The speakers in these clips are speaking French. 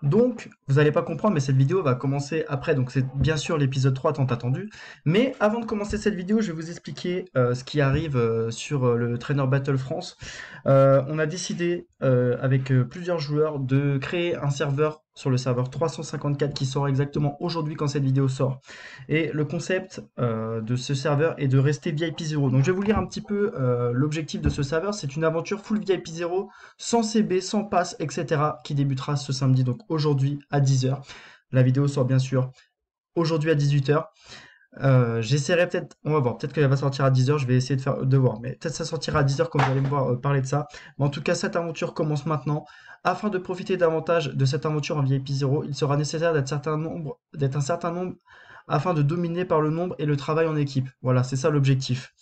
Donc, vous n'allez pas comprendre, mais cette vidéo va commencer après. Donc, c'est bien sûr l'épisode 3 tant attendu. Mais avant de commencer cette vidéo, je vais vous expliquer ce qui arrive sur le Trainer Battle France. On a décidé, avec plusieurs joueurs, de créer un serveur sur le serveur 354 qui sort exactement aujourd'hui quand cette vidéo sort. Et le concept de ce serveur est de rester VIP 0. Donc, je vais vous lire un petit peu l'objectif de ce serveur. C'est une aventure full VIP 0 sans CB, sans passe, etc. qui débutera ce samedi, donc aujourd'hui à 10h. La vidéo sort bien sûr aujourd'hui à 18h. J'essaierai peut-être, on va voir, peut-être qu'elle va sortir à 10h, je vais essayer de voir, mais peut-être ça sortira à 10h quand vous allez me voir parler de ça. Mais en tout cas, cette aventure commence maintenant. Afin de profiter davantage de cette aventure en VIP 0, il sera nécessaire d'être un certain nombre afin de dominer par le nombre et le travail en équipe. Voilà, c'est ça l'objectif.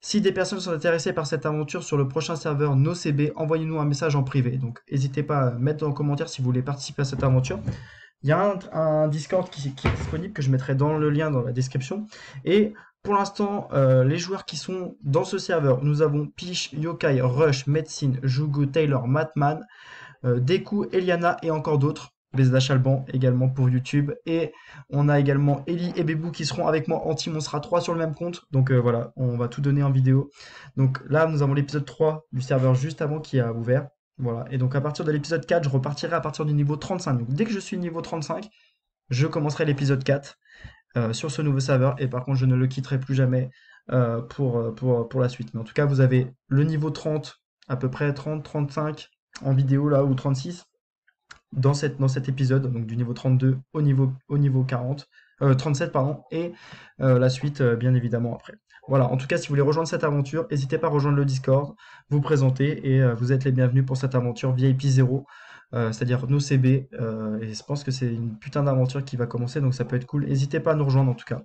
Si des personnes sont intéressées par cette aventure sur le prochain serveur NoCB, envoyez-nous un message en privé. Donc n'hésitez pas à mettre dans le commentaire si vous voulez participer à cette aventure. Il y a un Discord qui est disponible que je mettrai dans le lien dans la description. Et pour l'instant, les joueurs qui sont dans ce serveur, nous avons Piche, Yokai, Rush, Medicine, Jugo, Taylor, Matman, Deku, Eliana et encore d'autres. BZH Chalban également pour YouTube. Et on a également Ellie et Bebou qui seront avec moi en team. On sera 3 sur le même compte. Donc voilà, on va tout donner en vidéo. Donc là, nous avons l'épisode 3 du serveur juste avant qui a ouvert. Voilà. Et donc à partir de l'épisode 4, je repartirai à partir du niveau 35. Donc dès que je suis niveau 35, je commencerai l'épisode 4 sur ce nouveau serveur. Et par contre, je ne le quitterai plus jamais pour la suite. Mais en tout cas, vous avez le niveau 30, à peu près 30, 35 en vidéo là, ou 36 dans cet épisode, donc du niveau 32 au niveau 40, 37 pardon, et la suite bien évidemment après. Voilà, en tout cas si vous voulez rejoindre cette aventure, n'hésitez pas à rejoindre le Discord, vous présenter et vous êtes les bienvenus pour cette aventure VIP 0, c'est-à-dire nos CB, et je pense que c'est une putain d'aventure qui va commencer, donc ça peut être cool. N'hésitez pas à nous rejoindre en tout cas.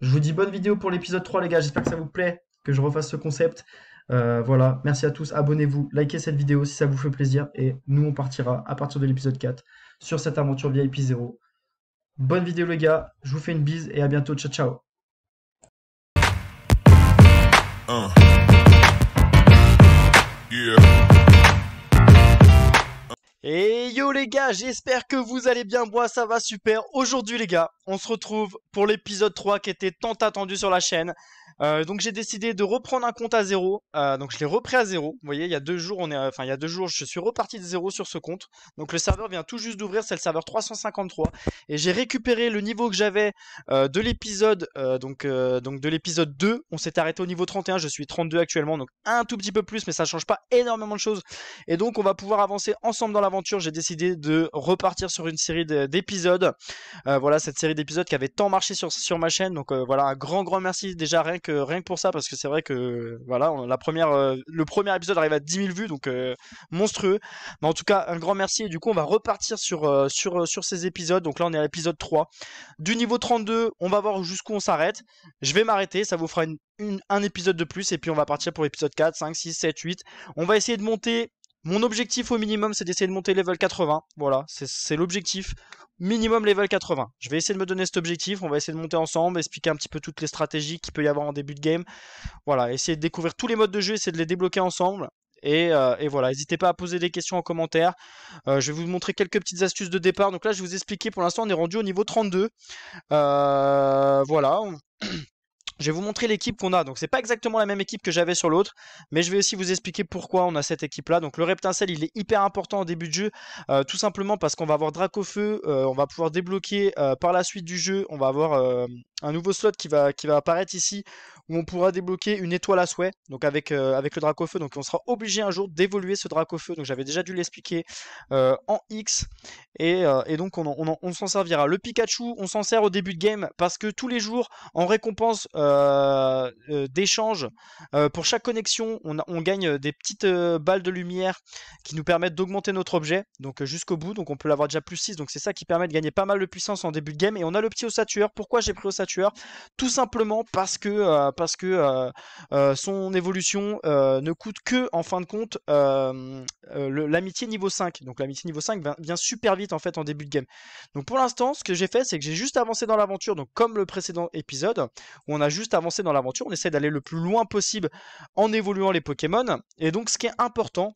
Je vous dis bonne vidéo pour l'épisode 3 les gars, j'espère que ça vous plaît, que je refasse ce concept. Voilà, merci à tous, abonnez-vous, likez cette vidéo si ça vous fait plaisir, et nous on partira à partir de l'épisode 4 sur cette aventure VIP 0. Bonne vidéo les gars, je vous fais une bise et à bientôt, ciao ciao. Et yo les gars, j'espère que vous allez bien, moi ça va super. Aujourd'hui les gars, on se retrouve pour l'épisode 3 qui était tant attendu sur la chaîne. Donc j'ai décidé de reprendre un compte à zéro. Donc je l'ai repris à zéro. Vous voyez, il y a 2 jours, il y a 2 jours, je suis reparti de zéro sur ce compte. Donc le serveur vient tout juste d'ouvrir, c'est le serveur 353. Et j'ai récupéré le niveau que j'avais de l'épisode donc de l'épisode 2. On s'est arrêté au niveau 31, je suis 32 actuellement, donc un tout petit peu plus, mais ça change pas énormément de choses. Et donc on va pouvoir avancer ensemble dans l'aventure. J'ai décidé de repartir sur une série d'épisodes. Voilà, cette série d'épisodes qui avait tant marché sur ma chaîne. Donc voilà, un grand merci déjà rien que pour ça, parce que c'est vrai que voilà, le premier épisode arrive à 10 000 vues, donc monstrueux. Mais en tout cas, un grand merci. Et du coup, on va repartir sur ces épisodes. Donc là, on est à l'épisode 3. Du niveau 32, on va voir jusqu'où on s'arrête. Je vais m'arrêter, ça vous fera un épisode de plus. Et puis on va partir pour l'épisode 4, 5, 6, 7, 8. On va essayer de monter. Mon objectif au minimum, c'est d'essayer de monter level 80. Voilà, c'est l'objectif. Minimum level 80. Je vais essayer de me donner cet objectif. On va essayer de monter ensemble, expliquer un petit peu toutes les stratégies qu'il peut y avoir en début de game. Voilà, essayer de découvrir tous les modes de jeu, essayer de les débloquer ensemble. Et voilà, n'hésitez pas à poser des questions en commentaire. Je vais vous montrer quelques petites astuces de départ. Donc là, je vais vous expliquer. Pour l'instant, on est rendu au niveau 32. Voilà. Je vais vous montrer l'équipe qu'on a. Donc c'est pas exactement la même équipe que j'avais sur l'autre, mais je vais aussi vous expliquer pourquoi on a cette équipe là. Donc le Reptincelle, il est hyper important au début de jeu, tout simplement parce qu'on va avoir Dracofeu, on va pouvoir débloquer par la suite du jeu, on va avoir un nouveau slot qui va apparaître ici, où on pourra débloquer une étoile à souhait, donc avec le Dracofeu. Donc on sera obligé un jour d'évoluer ce Dracofeu, donc j'avais déjà dû l'expliquer en X, et donc on s'en servira. Le Pikachu, on s'en sert au début de game parce que tous les jours, en récompense d'échange, pour chaque connexion, on gagne des petites balles de lumière qui nous permettent d'augmenter notre objet, donc jusqu'au bout. Donc on peut l'avoir déjà plus 6, donc c'est ça qui permet de gagner pas mal de puissance en début de game. Et on a le petit Ossatueur. Pourquoi j'ai pris Ossatueur? Tout simplement parce que son évolution ne coûte que, en fin de compte, l'amitié niveau 5. Donc l'amitié niveau 5 vient super vite en fait en début de game. Donc pour l'instant, ce que j'ai fait, c'est que j'ai juste avancé dans l'aventure, donc comme le précédent épisode, où on a juste avancé dans l'aventure, on essaie d'aller le plus loin possible en évoluant les Pokémon. Et donc ce qui est important,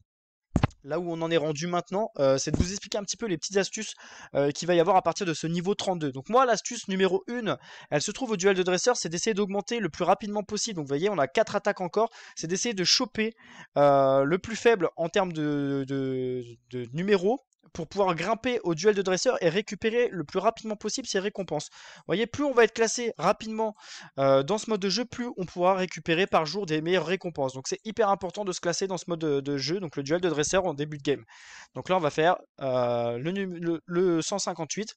là où on en est rendu maintenant, c'est de vous expliquer un petit peu les petites astuces qu'il va y avoir à partir de ce niveau 32. Donc moi, l'astuce numéro 1, elle se trouve au duel de dresseur, c'est d'essayer d'augmenter le plus rapidement possible. Donc vous voyez, on a 4 attaques encore, c'est d'essayer de choper le plus faible en termes de numéros pour pouvoir grimper au duel de dresseur et récupérer le plus rapidement possible ses récompenses. Vous voyez, plus on va être classé rapidement dans ce mode de jeu, plus on pourra récupérer par jour des meilleures récompenses. Donc c'est hyper important de se classer dans ce mode de jeu, donc le duel de dresseur en début de game. Donc là on va faire le 158.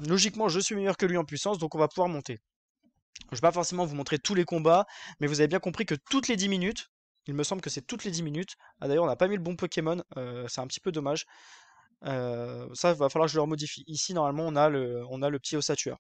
Logiquement je suis meilleur que lui en puissance, donc on va pouvoir monter. Je ne vais pas forcément vous montrer tous les combats, mais vous avez bien compris que toutes les 10 minutes, il me semble que c'est toutes les 10 minutes. Ah d'ailleurs on n'a pas mis le bon Pokémon, c'est un petit peu dommage. Ça va falloir que je le remodifie. Ici normalement on a le petit ossature.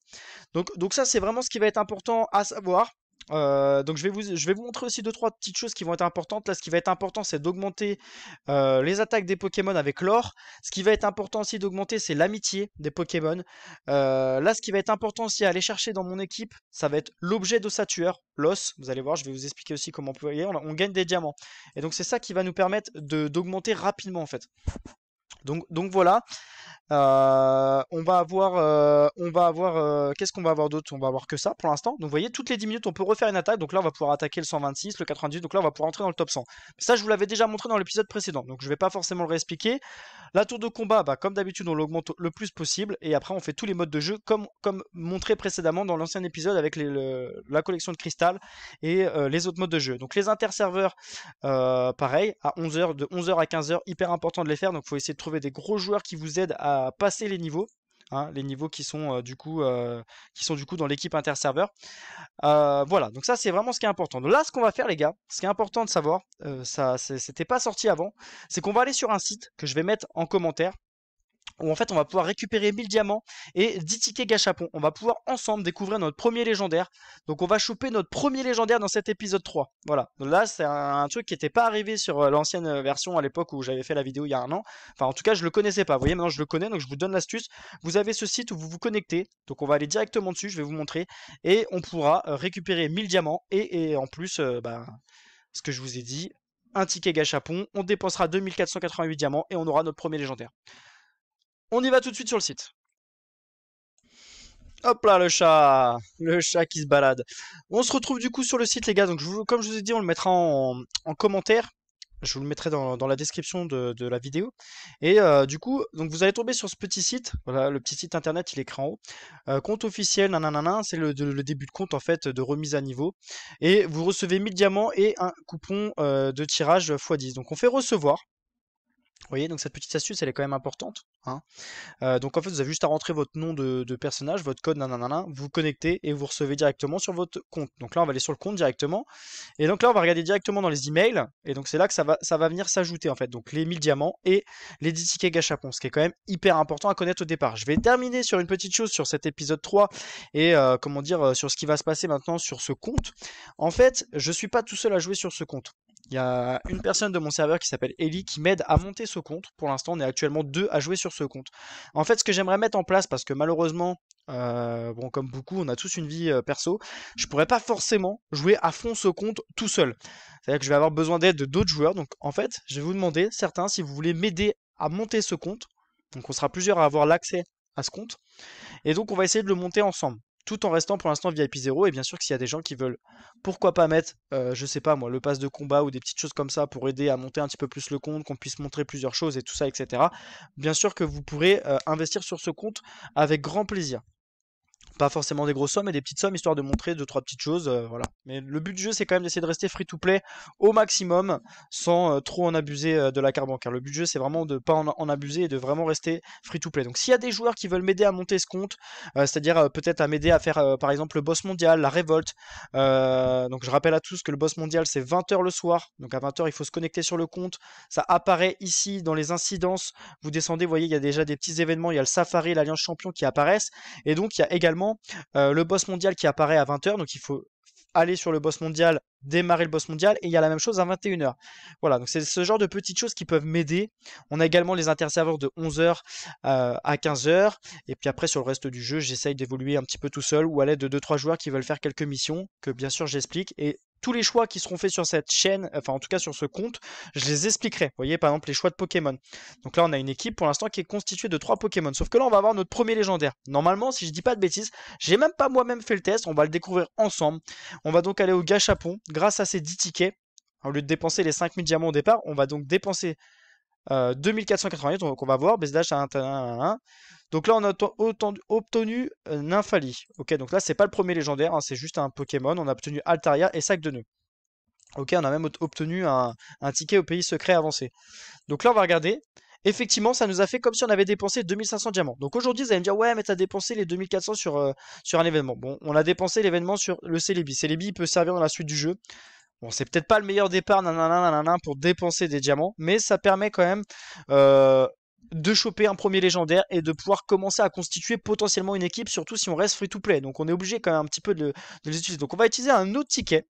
Donc ça c'est vraiment ce qui va être important à savoir. Donc je vais vous montrer aussi deux trois petites choses qui vont être importantes. Là, ce qui va être important, c'est d'augmenter les attaques des Pokémon avec l'or. Ce qui va être important aussi d'augmenter, c'est l'amitié des Pokémon. Là, ce qui va être important aussi à aller chercher dans mon équipe, ça va être l'objet d'ossature, l'os. Vous allez voir, je vais vous expliquer aussi comment on gagne des diamants. Et donc c'est ça qui va nous permettre d'augmenter rapidement en fait. Donc voilà. Qu'est-ce qu'on va avoir d'autre? On va avoir que ça pour l'instant. Donc vous voyez, toutes les 10 minutes, on peut refaire une attaque. Donc là, on va pouvoir attaquer le 126, le 98. Donc là, on va pouvoir entrer dans le top 100. Mais ça, je vous l'avais déjà montré dans l'épisode précédent. Donc je vais pas forcément le réexpliquer. La tour de combat, bah, comme d'habitude, on l'augmente le plus possible. Et après, on fait tous les modes de jeu comme montré précédemment dans l'ancien épisode avec la collection de cristal et les autres modes de jeu. Donc les interserveurs, pareil, à 11h, de 11h à 15h, hyper important de les faire. Donc il faut essayer de trouver des gros joueurs qui vous aident à passer les niveaux. Hein, les niveaux qui sont du coup dans l'équipe interserveur. Voilà, donc ça c'est vraiment ce qui est important. Donc là, ce qu'on va faire les gars, ce qui est important de savoir, c'était pas sorti avant, c'est qu'on va aller sur un site que je vais mettre en commentaire, où en fait on va pouvoir récupérer 1000 diamants et 10 tickets gachapon. On va pouvoir ensemble découvrir notre premier légendaire. Donc on va choper notre premier légendaire dans cet épisode 3. Voilà. Donc là c'est un truc qui n'était pas arrivé sur l'ancienne version à l'époque où j'avais fait la vidéo il y a un an. Enfin en tout cas je le connaissais pas. Vous voyez maintenant je le connais, donc je vous donne l'astuce. Vous avez ce site où vous vous connectez. Donc on va aller directement dessus, je vais vous montrer. Et on pourra récupérer 1000 diamants. Et en plus, ce que je vous ai dit, un ticket gachapon. On dépensera 2488 diamants et on aura notre premier légendaire. On y va tout de suite sur le site. Hop là, le chat qui se balade. On se retrouve du coup sur le site, les gars. Donc, comme je vous ai dit, on le mettra en commentaire. Je vous le mettrai dans la description de la vidéo. Et du coup, donc vous allez tomber sur ce petit site. Voilà, le petit site internet, il est écrit en haut. Compte officiel, nanana, c'est le début de compte en fait de remise à niveau. Et vous recevez 1000 diamants et un coupon de tirage x10. Donc on fait recevoir. Vous voyez, donc cette petite astuce, elle est quand même importante. Hein. Donc en fait, vous avez juste à rentrer votre nom de personnage, votre code, nanana, vous vous connectez et vous recevez directement sur votre compte. Donc là, on va aller sur le compte directement. Et donc là, on va regarder directement dans les emails. Et donc c'est là que ça va venir s'ajouter en fait. Donc les 1000 diamants et les 10 tickets gachapon, ce qui est quand même hyper important à connaître au départ. Je vais terminer sur une petite chose sur cet épisode 3 et comment dire, sur ce qui va se passer maintenant sur ce compte. En fait, je suis pas tout seul à jouer sur ce compte. Il y a une personne de mon serveur qui s'appelle Ellie qui m'aide à monter ce compte. Pour l'instant, on est actuellement 2 à jouer sur ce compte. En fait, ce que j'aimerais mettre en place, parce que malheureusement, bon, comme beaucoup, on a tous une vie perso, je pourrais pas forcément jouer à fond ce compte tout seul. C'est-à-dire que je vais avoir besoin d'aide de d'autres joueurs. Donc, en fait, je vais vous demander, certains, si vous voulez m'aider à monter ce compte. Donc, on sera plusieurs à avoir l'accès à ce compte. Et donc, on va essayer de le monter ensemble, tout en restant pour l'instant VIP 0. Et bien sûr que s'il y a des gens qui veulent, pourquoi pas mettre, je sais pas moi, le pass de combat ou des petites choses comme ça pour aider à monter un petit peu plus le compte, qu'on puisse montrer plusieurs choses et tout ça, etc. Bien sûr que vous pourrez investir sur ce compte avec grand plaisir. Pas forcément des grosses sommes, mais des petites sommes, histoire de montrer deux, trois petites choses, voilà. Mais le but du jeu, c'est quand même d'essayer de rester free-to-play au maximum, sans trop en abuser de la carte bancaire. Le but du jeu, c'est vraiment de ne pas en abuser et de vraiment rester free-to-play. Donc s'il y a des joueurs qui veulent m'aider à monter ce compte, c'est-à-dire peut-être à m'aider à faire par exemple le boss mondial, la révolte. Donc je rappelle à tous que le boss mondial, c'est 20h le soir. Donc à 20h, il faut se connecter sur le compte. Ça apparaît ici dans les incidences. Vous descendez, vous voyez, il y a déjà des petits événements. Il y a le Safari, l'Alliance Champion qui apparaissent. Et donc il y a également le boss mondial qui apparaît à 20h, donc il faut aller sur le boss mondial, démarrer le boss mondial, et il y a la même chose à 21h. Voilà, donc c'est ce genre de petites choses qui peuvent m'aider. On a également les interserveurs de 11h à 15h, et puis après sur le reste du jeu, j'essaye d'évoluer un petit peu tout seul, ou à l'aide de 2-3 joueurs qui veulent faire quelques missions, que bien sûr j'explique, et tous les choix qui seront faits sur cette chaîne, enfin en tout cas sur ce compte, je les expliquerai. Vous voyez par exemple les choix de Pokémon. Donc là on a une équipe pour l'instant qui est constituée de 3 Pokémon. Sauf que là on va avoir notre premier légendaire. Normalement si je dis pas de bêtises, j'ai même pas moi-même fait le test, on va le découvrir ensemble. On va donc aller au gâchapon grâce à ces 10 tickets. Au lieu de dépenser les 5000 diamants au départ, on va donc dépenser 2488, donc on va voir, Besdash à 1. Donc là on a obtenu Nymphali. Ok, donc là c'est pas le premier légendaire, hein, c'est juste un Pokémon. On a obtenu Altaria et Sac de Nœuds. Ok, on a même obtenu un ticket au pays secret avancé. Donc là on va regarder. Effectivement, ça nous a fait comme si on avait dépensé 2500 diamants. Donc aujourd'hui, vous allez me dire, ouais, mais t'as dépensé les 2400 sur un événement. Bon, on a dépensé l'événement sur le Celebi. Celebi, il peut servir dans la suite du jeu. Bon, c'est peut-être pas le meilleur départ pour dépenser des diamants, mais ça permet quand même de choper un premier légendaire et de pouvoir commencer à constituer potentiellement une équipe, surtout si on reste free-to-play. Donc on est obligé quand même un petit peu de les utiliser. Donc on va utiliser un autre ticket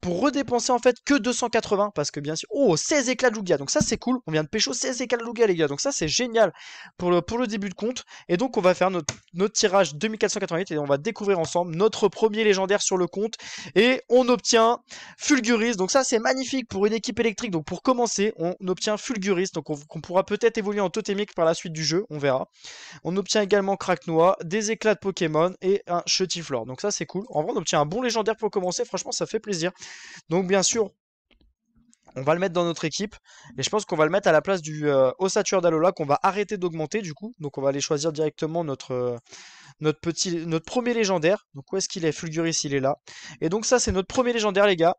pour redépenser en fait que 280 parce que bien sûr, oh, 16 éclats de Lugia, donc ça c'est cool, on vient de pécho 16 éclats de Lugia les gars, donc ça c'est génial pour le début de compte. Et donc on va faire notre tirage 2488 et on va découvrir ensemble notre premier légendaire sur le compte et on obtient Fulguris. Donc ça c'est magnifique pour une équipe électrique. Donc pour commencer on obtient Fulguris, donc on pourra peut-être évoluer en totémique par la suite du jeu, on verra. On obtient également Cracknois, des éclats de Pokémon et un Chetiflor. Donc ça c'est cool. En vrai on obtient un bon légendaire pour commencer, franchement ça fait plaisir. Donc bien sûr, on va le mettre dans notre équipe. Et je pense qu'on va le mettre à la place du Ossature d'Alola qu'on va arrêter d'augmenter du coup. Donc on va aller choisir directement notre premier légendaire. Donc où est-ce qu'il est? Fulguris, il est là. Et donc ça c'est notre premier légendaire les gars.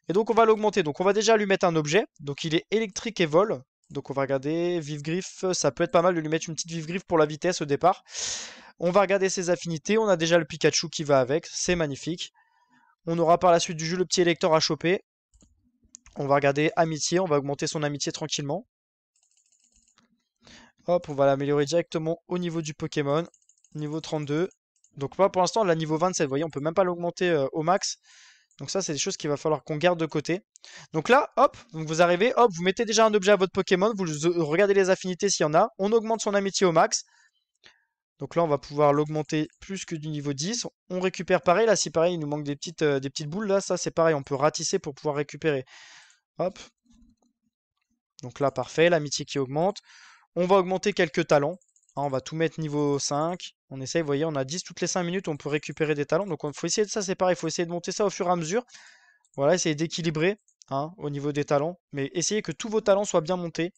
Et donc on va l'augmenter. Donc on va déjà lui mettre un objet. Donc il est électrique et vol. Donc on va regarder Vif-Griffe. Ça peut être pas mal de lui mettre une petite Vif-Griffe pour la vitesse au départ. On va regarder ses affinités. On a déjà le Pikachu qui va avec. C'est magnifique. On aura par la suite du jeu le petit électeur à choper. On va regarder amitié, on va augmenter son amitié tranquillement. Hop, on va l'améliorer directement au niveau du Pokémon. Niveau 32. Donc là pour l'instant, on l'a niveau 27, vous voyez, on peut même pas l'augmenter au max. Donc ça, c'est des choses qu'il va falloir qu'on garde de côté. Donc là, hop, donc vous arrivez, hop, vous mettez déjà un objet à votre Pokémon, vous regardez les affinités s'il y en a. On augmente son amitié au max. Donc là, on va pouvoir l'augmenter plus que du niveau 10. On récupère pareil. Là, si pareil, il nous manque des petites boules. Là, ça, c'est pareil. On peut ratisser pour pouvoir récupérer. Hop. Donc là, parfait. L'amitié qui augmente. On va augmenter quelques talents. Hein, on va tout mettre niveau 5. On essaye, vous voyez, on a 10 toutes les 5 minutes. On peut récupérer des talents. Donc il faut essayer de ça, c'est pareil. Il faut essayer de monter ça au fur et à mesure. Voilà, essayer d'équilibrer au niveau des talents. Mais essayez que tous vos talents soient bien montés.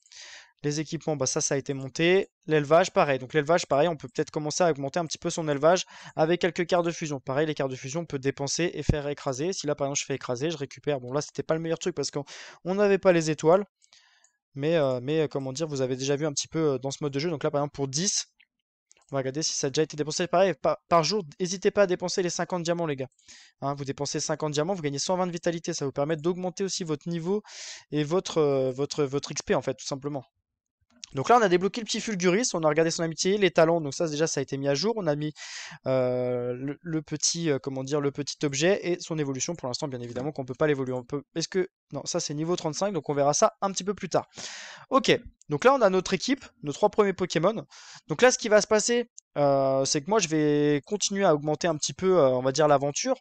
Les équipements, bah ça a été monté. L'élevage, pareil. Donc l'élevage, pareil, on peut peut-être commencer à augmenter un petit peu son élevage avec quelques cartes de fusion. Pareil, les cartes de fusion, on peut dépenser et faire écraser. Si là, par exemple, je fais écraser, je récupère. Bon, là, c'était pas le meilleur truc parce qu'on n'avait pas les étoiles. Mais comment dire, vous avez déjà vu un petit peu dans ce mode de jeu. Donc là, par exemple, pour 10, on va regarder si ça a déjà été dépensé. Pareil, par jour, n'hésitez pas à dépenser les 50 diamants, les gars. Hein, vous dépensez 50 diamants, vous gagnez 120 de vitalité. Ça vous permet d'augmenter aussi votre niveau et votre XP, en fait, tout simplement. Donc là, on a débloqué le petit Fulguris, on a regardé son amitié, les talents, donc ça déjà ça a été mis à jour. On a mis le petit, comment dire, le petit objet et son évolution. Pour l'instant, bien évidemment, qu'on peut pas l'évoluer. Est-ce que non, ça c'est niveau 35, donc on verra ça un petit peu plus tard. Ok, donc là on a notre équipe, nos 3 premiers Pokémon. Donc là, ce qui va se passer, c'est que moi je vais continuer à augmenter un petit peu, on va dire l'aventure.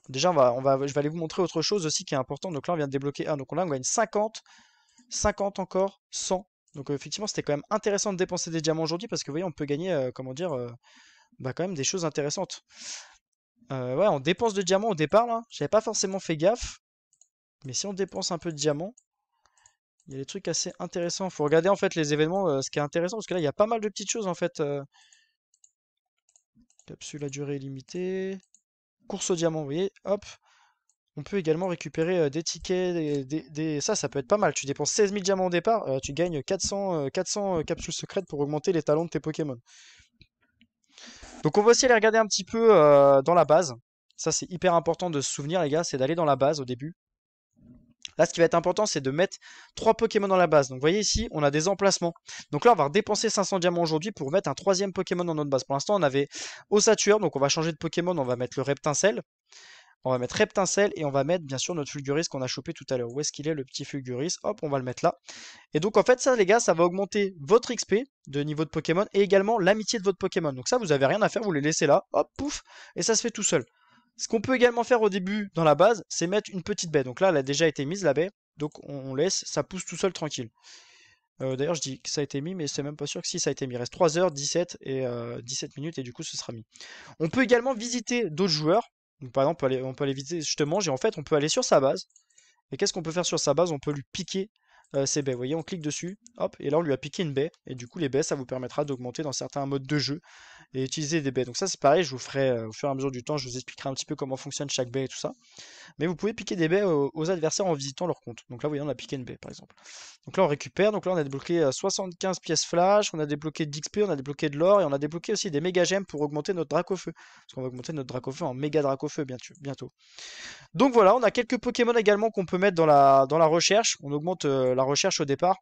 Déjà, je vais aller vous montrer autre chose aussi qui est important. Donc là, on vient de débloquer 1, donc là on gagne 50. 50 encore, 100. Donc effectivement, c'était quand même intéressant de dépenser des diamants aujourd'hui parce que vous voyez, on peut gagner, comment dire, bah, quand même des choses intéressantes. Ouais, on dépense de diamants au départ là. J'avais pas forcément fait gaffe. Mais si on dépense un peu de diamants, il y a des trucs assez intéressants. Faut regarder en fait les événements, ce qui est intéressant parce que là, il y a pas mal de petites choses en fait. Capsule à durée limitée. Course au diamant, vous voyez, hop. On peut également récupérer des tickets, ça peut être pas mal. Tu dépenses 16 000 diamants au départ, tu gagnes 400 capsules secrètes pour augmenter les talents de tes Pokémon. Donc on va aussi aller regarder un petit peu dans la base. Ça c'est hyper important de se souvenir les gars, c'est d'aller dans la base au début. Là ce qui va être important c'est de mettre 3 Pokémon dans la base. Donc vous voyez ici on a des emplacements. Donc là on va dépenser 500 diamants aujourd'hui pour mettre un 3e Pokémon dans notre base. Pour l'instant on avait Ossature, donc on va changer de Pokémon, on va mettre le Reptincelle. On va mettre Reptincelle et on va mettre bien sûr notre Fulguris qu'on a chopé tout à l'heure. Où est-ce qu'il est le petit Fulguris? Hop, on va le mettre là. Et donc en fait ça les gars, ça va augmenter votre XP de niveau de Pokémon et également l'amitié de votre Pokémon. Donc ça vous avez rien à faire, vous les laissez là, hop, pouf, et ça se fait tout seul. Ce qu'on peut également faire au début dans la base, c'est mettre une petite baie. Donc là, elle a déjà été mise la baie, donc on laisse, ça pousse tout seul tranquille. D'ailleurs, je dis que ça a été mis, mais c'est même pas sûr que si ça a été mis. Il reste 3h17 et 17 minutes et du coup, ce sera mis. On peut également visiter d'autres joueurs. Donc, par exemple, on peut aller visiter justement, et en fait, on peut aller sur sa base. Et qu'est-ce qu'on peut faire sur sa base? On peut lui piquer ses baies. Vous voyez, on clique dessus, hop, et là on lui a piqué une baie. Et du coup, les baies, ça vous permettra d'augmenter dans certains modes de jeu et utiliser des baies. Donc ça, c'est pareil, je vous ferai au fur et à mesure du temps, je vous expliquerai un petit peu comment fonctionne chaque baie et tout ça. Mais vous pouvez piquer des baies aux adversaires en visitant leur compte. Donc là, vous voyez, on a piqué une baie, par exemple. Donc là, on récupère. Donc là, on a débloqué 75 pièces flash, on a débloqué de l'XP, on a débloqué de l'or et on a débloqué aussi des méga gemmes pour augmenter notre drac au feu. Parce qu'on va augmenter notre drac au feu en méga drac au feu bientôt. Donc voilà, on a quelques Pokémon également qu'on peut mettre dans la recherche. On augmente la recherche au départ.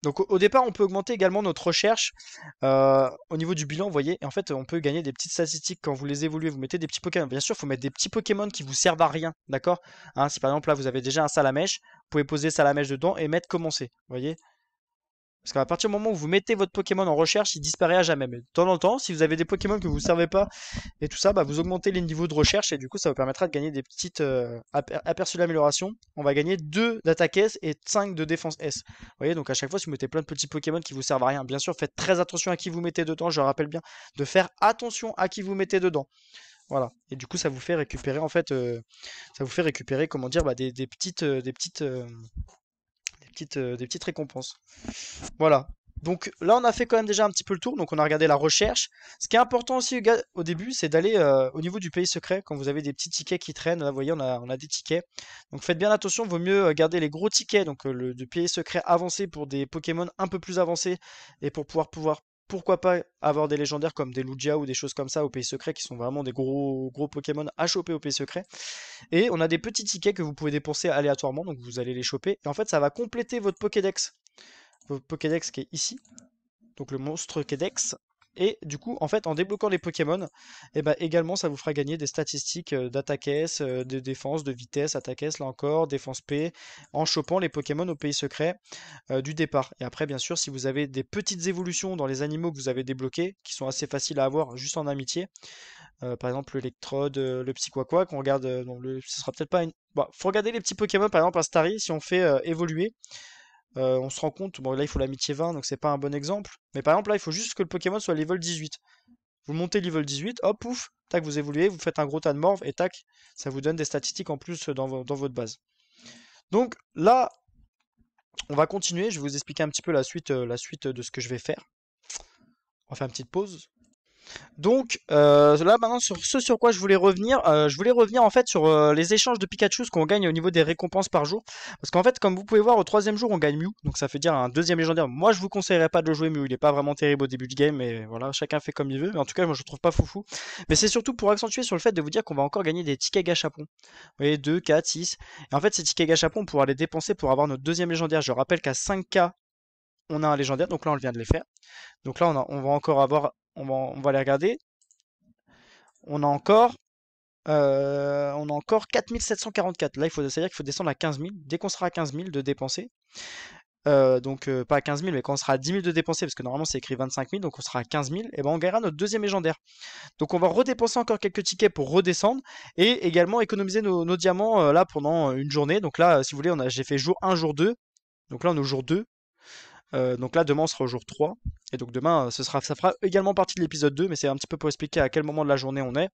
Donc au départ, on peut augmenter également notre recherche au niveau du bilan, vous voyez. Et en fait, on peut gagner des petites statistiques quand vous les évoluez. Vous mettez des petits Pokémon. Bien sûr, il faut mettre des petits Pokémon qui vous servent à rien, d'accord? Hein, si par exemple là, vous avez déjà un Salamèche, vous pouvez poser Salamèche dedans et mettre commencer, vous voyez. Parce qu'à partir du moment où vous mettez votre Pokémon en recherche, il disparaît à jamais. Mais de temps en temps, si vous avez des Pokémon que vous ne servez pas et tout ça, bah, vous augmentez les niveaux de recherche et du coup, ça vous permettra de gagner des petites aperçus d'amélioration. On va gagner 2 d'attaque S et 5 de défense S. Vous voyez, donc à chaque fois, si vous mettez plein de petits Pokémon qui vous servent à rien, bien sûr, faites très attention à qui vous mettez dedans. Je rappelle bien de faire attention à qui vous mettez dedans. Voilà. Et du coup, ça vous fait récupérer, en fait, ça vous fait récupérer, comment dire, bah, des petites récompenses. Voilà. Donc là, on a fait quand même déjà un petit peu le tour. Donc on a regardé la recherche. Ce qui est important aussi au début, c'est d'aller au niveau du pays secret. Quand vous avez des petits tickets qui traînent, là, vous voyez, on a des tickets. Donc faites bien attention. Vaut mieux garder les gros tickets, donc le pays secret avancé pour des Pokémon un peu plus avancés et pour pouvoir pourquoi pas avoir des légendaires comme des Lugia ou des choses comme ça au pays secret qui sont vraiment des gros gros Pokémon à choper au pays secret. Et on a des petits tickets que vous pouvez dépenser aléatoirement, donc vous allez les choper. Et en fait, ça va compléter votre Pokédex. Votre Pokédex qui est ici, donc le monstre Pokédex. Et du coup, en fait, en débloquant les Pokémon, et ben également, ça vous fera gagner des statistiques d'attaque S, de défense, de vitesse, attaque S, là encore, défense P, en chopant les Pokémon au pays secret du départ. Et après, bien sûr, si vous avez des petites évolutions dans les animaux que vous avez débloqués, qui sont assez faciles à avoir juste en amitié, par exemple l'électrode, le psyquaquac, on regarde, ce sera peut-être pas une... Bon, faut regarder les petits Pokémon, par exemple un Starry, si on fait évoluer, on se rend compte, bon là il faut l'amitié 20, donc c'est pas un bon exemple, mais par exemple là il faut juste que le Pokémon soit level 18. Vous montez level 18, hop, pouf, tac, vous évoluez, vous faites un gros tas de morph, et tac, ça vous donne des statistiques en plus dans votre base. Donc là, on va continuer, je vais vous expliquer un petit peu la suite de ce que je vais faire. On va faire une petite pause. Donc là maintenant sur ce sur quoi je voulais revenir en fait sur les échanges de Pikachu qu'on gagne au niveau des récompenses par jour. Parce qu'en fait, comme vous pouvez voir, au troisième jour on gagne Mew, donc ça fait dire un deuxième légendaire. Moi je vous conseillerais pas de le jouer Mew, il est pas vraiment terrible au début du game, mais voilà, chacun fait comme il veut. Mais en tout cas, moi je le trouve pas foufou. Mais c'est surtout pour accentuer sur le fait de vous dire qu'on va encore gagner des tickets gachapon. Vous voyez, 2, 4, 6. Et en fait, ces tickets gachapon, on pourra les dépenser pour avoir notre deuxième légendaire. Je rappelle qu'à 5K, on a un légendaire, donc là on vient de les faire. Donc là on va encore avoir, on va les regarder. On a encore 4744. Là, c'est-à-dire qu'il faut descendre à 15 000. Dès qu'on sera à 15 000 de dépenser, donc pas à 15 000, mais quand on sera à 10 000 de dépenser, parce que normalement c'est écrit 25 000, donc on sera à 15 000, et ben on gagnera notre deuxième légendaire. Donc on va redépenser encore quelques tickets pour redescendre, et également économiser nos diamants là pendant une journée. Donc là, si vous voulez, j'ai fait jour 1, jour 2. Donc là, on est au jour 2. Donc là, demain, on sera au jour 3. Et donc demain, ça fera également partie de l'épisode 2, mais c'est un petit peu pour expliquer à quel moment de la journée on est.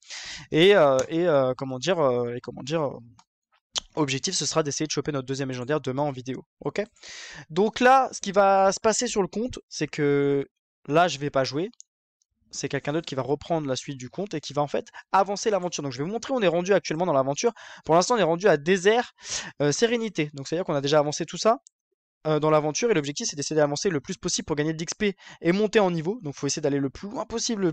Objectif, ce sera d'essayer de choper notre deuxième légendaire demain en vidéo. Ok? Donc là, ce qui va se passer sur le compte, c'est que là, je vais pas jouer. C'est quelqu'un d'autre qui va reprendre la suite du compte et qui va en fait avancer l'aventure. Donc je vais vous montrer où on est rendu actuellement dans l'aventure. Pour l'instant, on est rendu à désert sérénité. Donc c'est-à-dire qu'on a déjà avancé tout ça dans l'aventure et l'objectif c'est d'essayer d'avancer le plus possible pour gagner de l'XP et monter en niveau. Donc il faut essayer d'aller le plus loin possible,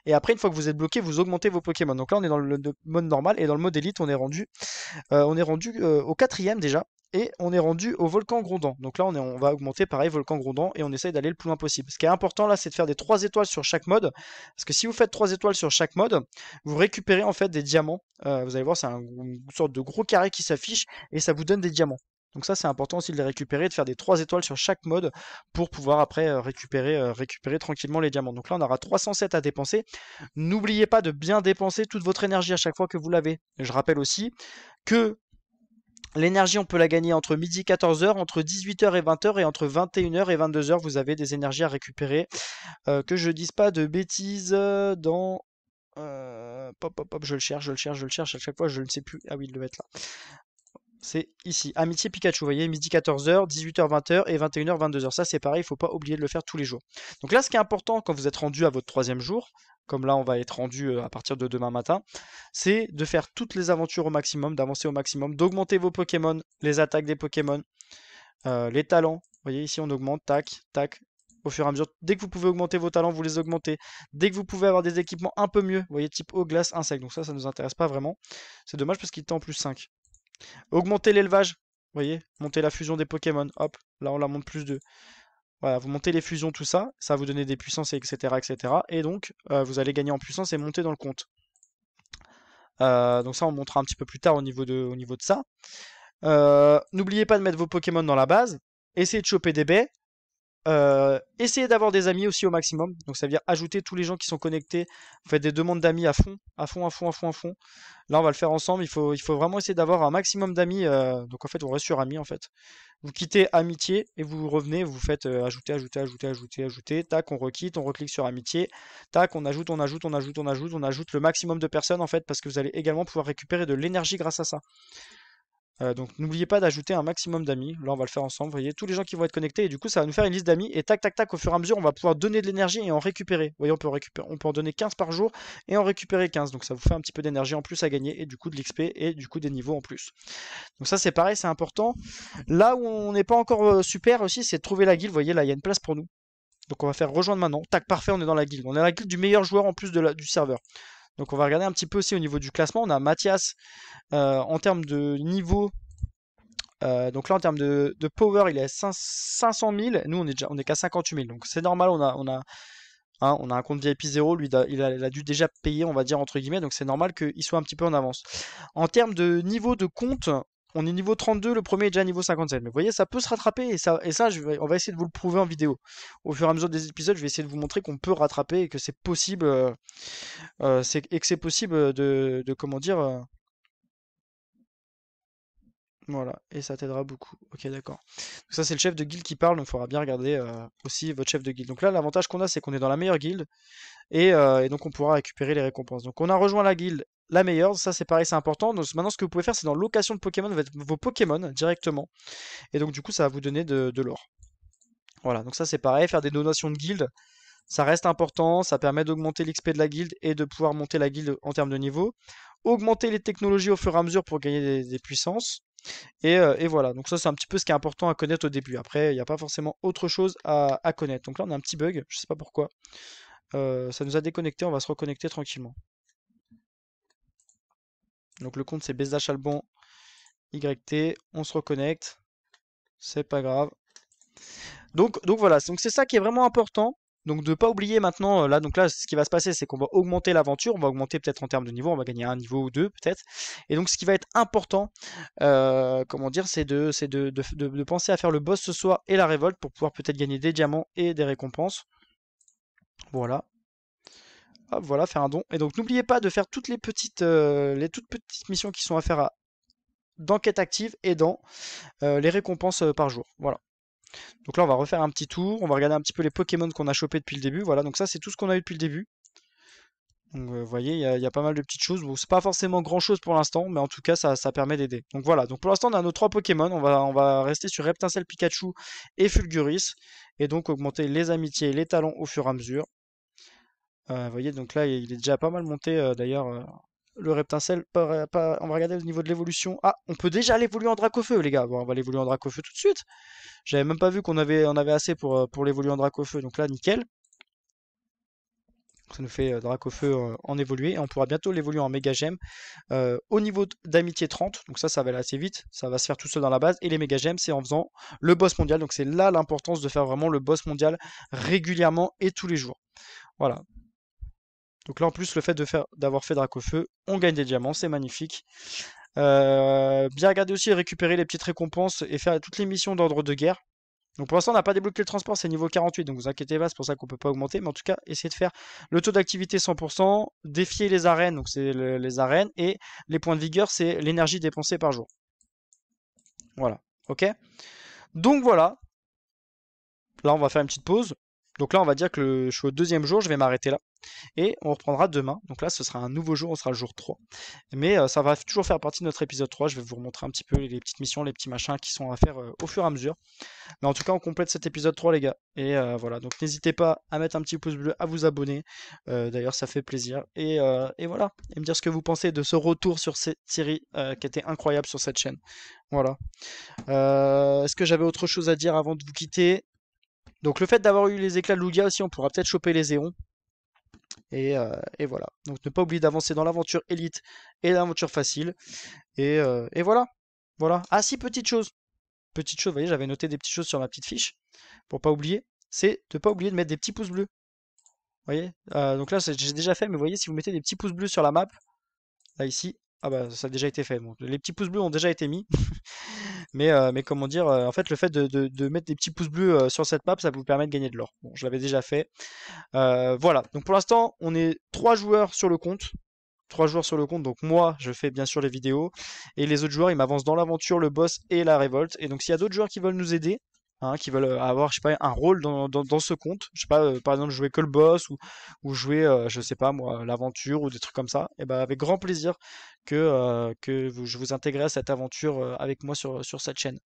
et après une fois que vous êtes bloqué, vous augmentez vos Pokémon. Donc là on est dans le mode normal et dans le mode élite on est rendu au quatrième déjà. Et on est rendu au volcan grondant. Donc là on va augmenter pareil volcan grondant et on essaye d'aller le plus loin possible. Ce qui est important là c'est de faire des 3 étoiles sur chaque mode. Parce que si vous faites 3 étoiles sur chaque mode, vous récupérez en fait des diamants. Vous allez voir c'est une sorte de gros carré qui s'affiche et ça vous donne des diamants. Donc ça, c'est important aussi de les récupérer, de faire des 3 étoiles sur chaque mode pour pouvoir après récupérer tranquillement les diamants. Donc là, on aura 307 à dépenser. N'oubliez pas de bien dépenser toute votre énergie à chaque fois que vous l'avez. Je rappelle aussi que l'énergie, on peut la gagner entre midi et 14h, entre 18h et 20h, et entre 21h et 22h, vous avez des énergies à récupérer. Que je dise pas de bêtises dans... Pop, pop, pop, je le cherche, à chaque fois, je ne sais plus. Ah oui, il doit être là. C'est ici, Amitié Pikachu, vous voyez, midi 14h, 18h 20h et 21h 22h. Ça c'est pareil, il ne faut pas oublier de le faire tous les jours. Donc là, ce qui est important quand vous êtes rendu à votre 3e jour, comme là on va être rendu à partir de demain matin, c'est de faire toutes les aventures au maximum, d'avancer au maximum, d'augmenter vos Pokémon, les attaques des Pokémon, les talents. Vous voyez, ici on augmente, tac, tac, au fur et à mesure. Dès que vous pouvez augmenter vos talents, vous les augmentez. Dès que vous pouvez avoir des équipements un peu mieux, vous voyez, type eau, glace, insecte. Donc ça ne nous intéresse pas vraiment. C'est dommage parce qu'il était en plus 5. Augmenter l'élevage, vous voyez, monter la fusion des Pokémon, hop, là on la monte plus 2. Voilà, vous montez les fusions, tout ça, ça va vous donner des puissances, etc. etc. Et donc, vous allez gagner en puissance et monter dans le compte. Donc ça, on montrera un petit peu plus tard au niveau de ça. N'oubliez pas de mettre vos Pokémon dans la base. Essayez de choper des baies. Essayez d'avoir des amis aussi au maximum. Donc ça veut dire ajouter tous les gens qui sont connectés. Vous faites des demandes d'amis à fond, à fond, à fond, à fond, à fond. Là, on va le faire ensemble. Il faut vraiment essayer d'avoir un maximum d'amis. Donc en fait, on reste sur amis en fait. Vous quittez amitié et vous revenez. Vous faites ajouter, ajouter, ajouter, ajouter, ajouter. Tac, on requitte, on reclique sur amitié. Tac, on ajoute, on ajoute, on ajoute, on ajoute, on ajoute le maximum de personnes en fait parce que vous allez également pouvoir récupérer de l'énergie grâce à ça. Donc n'oubliez pas d'ajouter un maximum d'amis. Là, on va le faire ensemble. Vous voyez, tous les gens qui vont être connectés. Et du coup, ça va nous faire une liste d'amis. Et tac, tac, tac, au fur et à mesure, on va pouvoir donner de l'énergie et en récupérer. Vous voyez, on peut en donner 15 par jour et en récupérer 15. Donc ça vous fait un petit peu d'énergie en plus à gagner. Et du coup, de l'XP et du coup, des niveaux en plus. Donc ça, c'est pareil, c'est important. Là où on n'est pas encore super aussi, c'est de trouver la guilde. Vous voyez, là, il y a une place pour nous. Donc on va faire rejoindre maintenant. Tac, parfait, on est dans la guilde. On est dans la guilde du meilleur joueur en plus du serveur. Donc on va regarder un petit peu aussi au niveau du classement. On a Mathias en termes de niveau. Donc là, en termes de power, il est à 500 000. Nous, on est qu'à 58 000. Donc c'est normal, on a un compte VIP 0. Lui, il a dû déjà payer, on va dire, entre guillemets. Donc c'est normal qu'il soit un petit peu en avance. En termes de niveau de compte, on est niveau 32. Le premier est déjà niveau 57. Mais vous voyez, ça peut se rattraper. Et ça on va essayer de vous le prouver en vidéo. Au fur et à mesure des épisodes, je vais essayer de vous montrer qu'on peut rattraper et que c'est possible. Et que c'est possible comment dire. Voilà, et ça t'aidera beaucoup. Ok, d'accord. Donc ça, c'est le chef de guilde qui parle, donc il faudra bien regarder aussi votre chef de guilde. Donc là, l'avantage qu'on a, c'est qu'on est dans la meilleure guilde, et donc on pourra récupérer les récompenses. Donc on a rejoint la guilde la meilleure, ça c'est pareil, c'est important. Donc maintenant, ce que vous pouvez faire, c'est dans location de Pokémon, vous faites vos Pokémon directement, et donc du coup, ça va vous donner de l'or. Voilà, donc ça c'est pareil, faire des donations de guilde, ça reste important, ça permet d'augmenter l'XP de la guilde et de pouvoir monter la guilde en termes de niveau. Augmenter les technologies au fur et à mesure pour gagner des puissances. Et voilà, donc ça c'est un petit peu ce qui est important à connaître au début. Après, il n'y a pas forcément autre chose à connaître. Donc là, on a un petit bug, je sais pas pourquoi. Ça nous a déconnecté, on va se reconnecter tranquillement. Donc le compte c'est Bezda Chalbon YT, on se reconnecte, c'est pas grave. Donc voilà, donc c'est ça qui est vraiment important. Donc de ne pas oublier maintenant, là, donc là, ce qui va se passer, c'est qu'on va augmenter l'aventure, on va augmenter peut-être en termes de niveau, on va gagner un niveau ou deux peut-être. Et donc ce qui va être important, comment dire, c'est de penser à faire le boss ce soir et la révolte pour pouvoir peut-être gagner des diamants et des récompenses. Voilà. Hop, voilà, faire un don. Et donc n'oubliez pas de faire toutes les toutes petites missions qui sont à faire dans quête active et dans les récompenses par jour. Voilà. Donc là, on va refaire un petit tour, on va regarder un petit peu les Pokémon qu'on a chopés depuis le début. Voilà, donc ça, c'est tout ce qu'on a eu depuis le début. Donc vous voyez, il y a pas mal de petites choses. Bon, c'est pas forcément grand chose pour l'instant, mais en tout cas, ça permet d'aider. Donc voilà, donc pour l'instant, on a nos 3 Pokémon. On va rester sur Reptincelle, Pikachu et Fulguris. Et donc augmenter les amitiés et les talents au fur et à mesure. Vous voyez, donc là, il est déjà pas mal monté d'ailleurs. Le Reptincelle, on va regarder au niveau de l'évolution. Ah, on peut déjà l'évoluer en Dracofeu, les gars. Bon, on va l'évoluer en Dracofeu tout de suite. J'avais même pas vu on avait assez pour l'évoluer en Dracofeu. Donc là, nickel. Ça nous fait Dracofeu en évoluer. Et on pourra bientôt l'évoluer en Méga Gemme. Au niveau d'amitié 30. Donc ça va aller assez vite. Ça va se faire tout seul dans la base. Et les Méga Gemmes, c'est en faisant le boss mondial. Donc c'est là l'importance de faire vraiment le boss mondial régulièrement et tous les jours. Voilà. Donc là, en plus, le fait d'avoir fait Dracofeu, on gagne des diamants, c'est magnifique. Bien regarder aussi et récupérer les petites récompenses et faire toutes les missions d'ordre de guerre. Donc pour l'instant, on n'a pas débloqué le transport, c'est niveau 48, donc vous inquiétez pas, c'est pour ça qu'on peut pas augmenter. Mais en tout cas, essayez de faire le taux d'activité 100%, défier les arènes, donc c'est les arènes, et les points de vigueur, c'est l'énergie dépensée par jour. Voilà, ok? Donc voilà, là on va faire une petite pause. Donc là, on va dire que je suis au deuxième jour, je vais m'arrêter là. Et on reprendra demain. Donc là, ce sera un nouveau jour, on sera le jour 3. Mais ça va toujours faire partie de notre épisode 3. Je vais vous remontrer un petit peu les petites missions, les petits machins qui sont à faire au fur et à mesure. Mais en tout cas, on complète cet épisode 3, les gars. Et voilà, donc n'hésitez pas à mettre un petit pouce bleu, à vous abonner. D'ailleurs, ça fait plaisir. Et voilà, et me dire ce que vous pensez de ce retour sur cette série qui était incroyable sur cette chaîne. Voilà. Est-ce que j'avais autre chose à dire avant de vous quitter? Donc le fait d'avoir eu les éclats de Lugia aussi, on pourra peut-être choper les Zéons. Et voilà. Donc ne pas oublier d'avancer dans l'aventure élite et l'aventure facile. Et voilà. Voilà. Ah si, petite chose. Petite chose, vous voyez, j'avais noté des petites choses sur ma petite fiche. Pour pas oublier. C'est de pas oublier de mettre des petits pouces bleus. Vous voyez? Donc là, j'ai déjà fait, mais vous voyez, si vous mettez des petits pouces bleus sur la map, là ici, ah bah ça a déjà été fait. Bon, les petits pouces bleus ont déjà été mis. Mais comment dire, en fait, le fait de mettre des petits pouces bleus sur cette map, ça vous permet de gagner de l'or. Bon, je l'avais déjà fait. Voilà, donc pour l'instant, on est 3 joueurs sur le compte. 3 joueurs sur le compte, donc moi, je fais bien sûr les vidéos. Et les autres joueurs, ils m'avancent dans l'aventure, le boss et la révolte. Et donc s'il y a d'autres joueurs qui veulent nous aider, hein, qui veulent avoir, je sais pas, un rôle dans ce compte, je sais pas, par exemple, jouer que le boss ou jouer, je sais pas moi, l'aventure ou des trucs comme ça, et ben avec grand plaisir je vous intégrerai à cette aventure avec moi sur cette chaîne.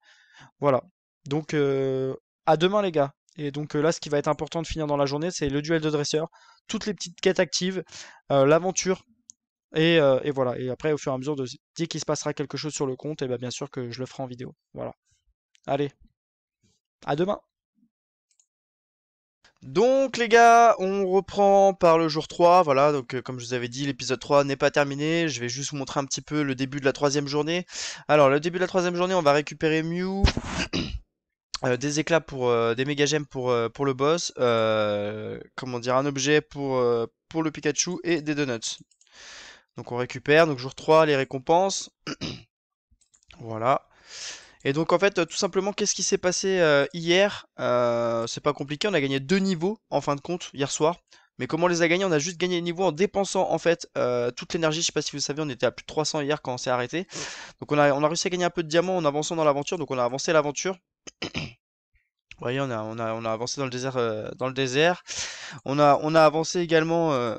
Voilà. Donc à demain les gars. Et donc là, ce qui va être important de finir dans la journée, c'est le duel de dresseurs, toutes les petites quêtes actives, l'aventure. Et voilà. Et après, au fur et à mesure, dès qu'il se passera quelque chose sur le compte, et ben bien sûr que je le ferai en vidéo. Voilà. Allez, à demain. Donc les gars, on reprend par le jour 3, voilà, donc comme je vous avais dit, l'épisode 3 n'est pas terminé, je vais juste vous montrer un petit peu le début de la troisième journée. Alors le début de la troisième journée, on va récupérer Mew, des éclats pour des méga gemmes pour le boss, comment dire, un objet pour le Pikachu et des donuts. Donc on récupère, donc jour 3, les récompenses, voilà. Et donc en fait, tout simplement, qu'est-ce qui s'est passé hier? C'est pas compliqué, on a gagné 2 niveaux en fin de compte hier soir. Mais comment on les a gagnés? On a juste gagné les niveaux en dépensant en fait toute l'énergie. Je sais pas si vous savez, on était à plus de 300 hier quand on s'est arrêté. Donc on a réussi à gagner un peu de diamants en avançant dans l'aventure. Donc on a avancé l'aventure. Vous voyez, on a avancé dans le désert, On a avancé également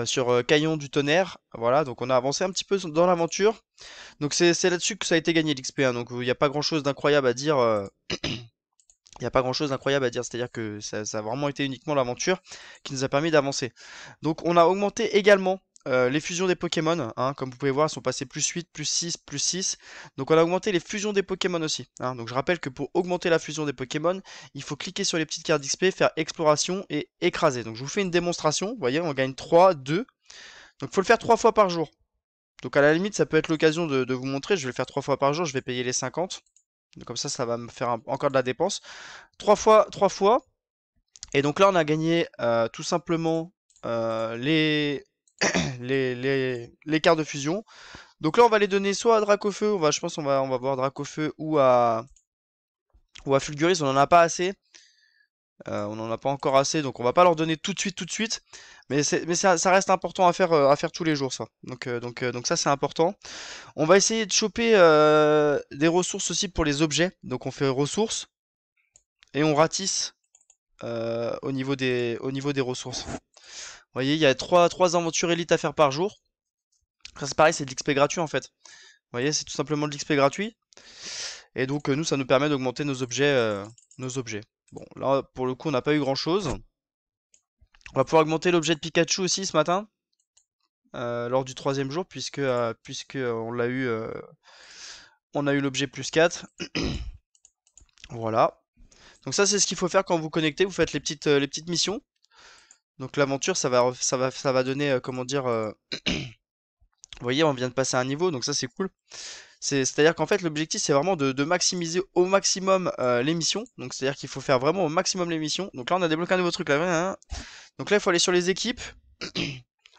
sur Caillon du Tonnerre. Voilà, donc on a avancé un petit peu dans l'aventure. Donc c'est là-dessus que ça a été gagné l'XP, hein. Donc il n'y a pas grand-chose d'incroyable à dire. Il n'y a pas grand-chose d'incroyable à dire, c'est-à-dire que ça a vraiment été uniquement l'aventure qui nous a permis d'avancer. Donc on a augmenté également les fusions des Pokémon, hein, comme vous pouvez voir, elles sont passées plus 8, plus 6, plus 6. Donc on a augmenté les fusions des Pokémon aussi, hein. Donc je rappelle que pour augmenter la fusion des Pokémon, il faut cliquer sur les petites cartes d'XP, faire exploration et écraser. Donc je vous fais une démonstration, vous voyez, on gagne 3, 2. Donc il faut le faire 3 fois par jour. Donc à la limite, ça peut être l'occasion de vous montrer, je vais le faire 3 fois par jour, je vais payer les 50. Donc comme ça va me faire encore de la dépense. 3 fois, 3 fois. Et donc là, on a gagné tout simplement les, les cartes de fusion. Donc là, on va les donner soit à Dracofeu, je pense qu'on va voir Dracofeu ou à Fulguris, on n'en a pas assez. On n'en a pas encore assez, donc on va pas leur donner tout de suite. Mais ça reste important à faire tous les jours, ça. Donc ça, c'est important. On va essayer de choper des ressources aussi pour les objets. Donc on fait ressources et on ratisse au niveau des ressources. Vous voyez, il y a trois aventures élites à faire par jour. Ça c'est pareil, c'est de l'XP gratuit en fait. Vous voyez, c'est tout simplement de l'XP gratuit. Et donc nous, ça nous permet d'augmenter nos objets. Bon, là, pour le coup, on n'a pas eu grand-chose. On va pouvoir augmenter l'objet de Pikachu aussi ce matin. Lors du troisième jour, puisque on a eu l'objet plus 4. Voilà. Donc ça, c'est ce qu'il faut faire quand vous connectez. Vous faites les petites missions. Donc l'aventure, ça va donner, comment dire, vous voyez, on vient de passer un niveau, donc ça c'est cool. C'est-à-dire qu'en fait, l'objectif, c'est vraiment de maximiser au maximum les missions. Donc c'est-à-dire qu'il faut faire vraiment au maximum les missions. Donc là, on a débloqué un nouveau truc là. Hein. Donc là, il faut aller sur les équipes.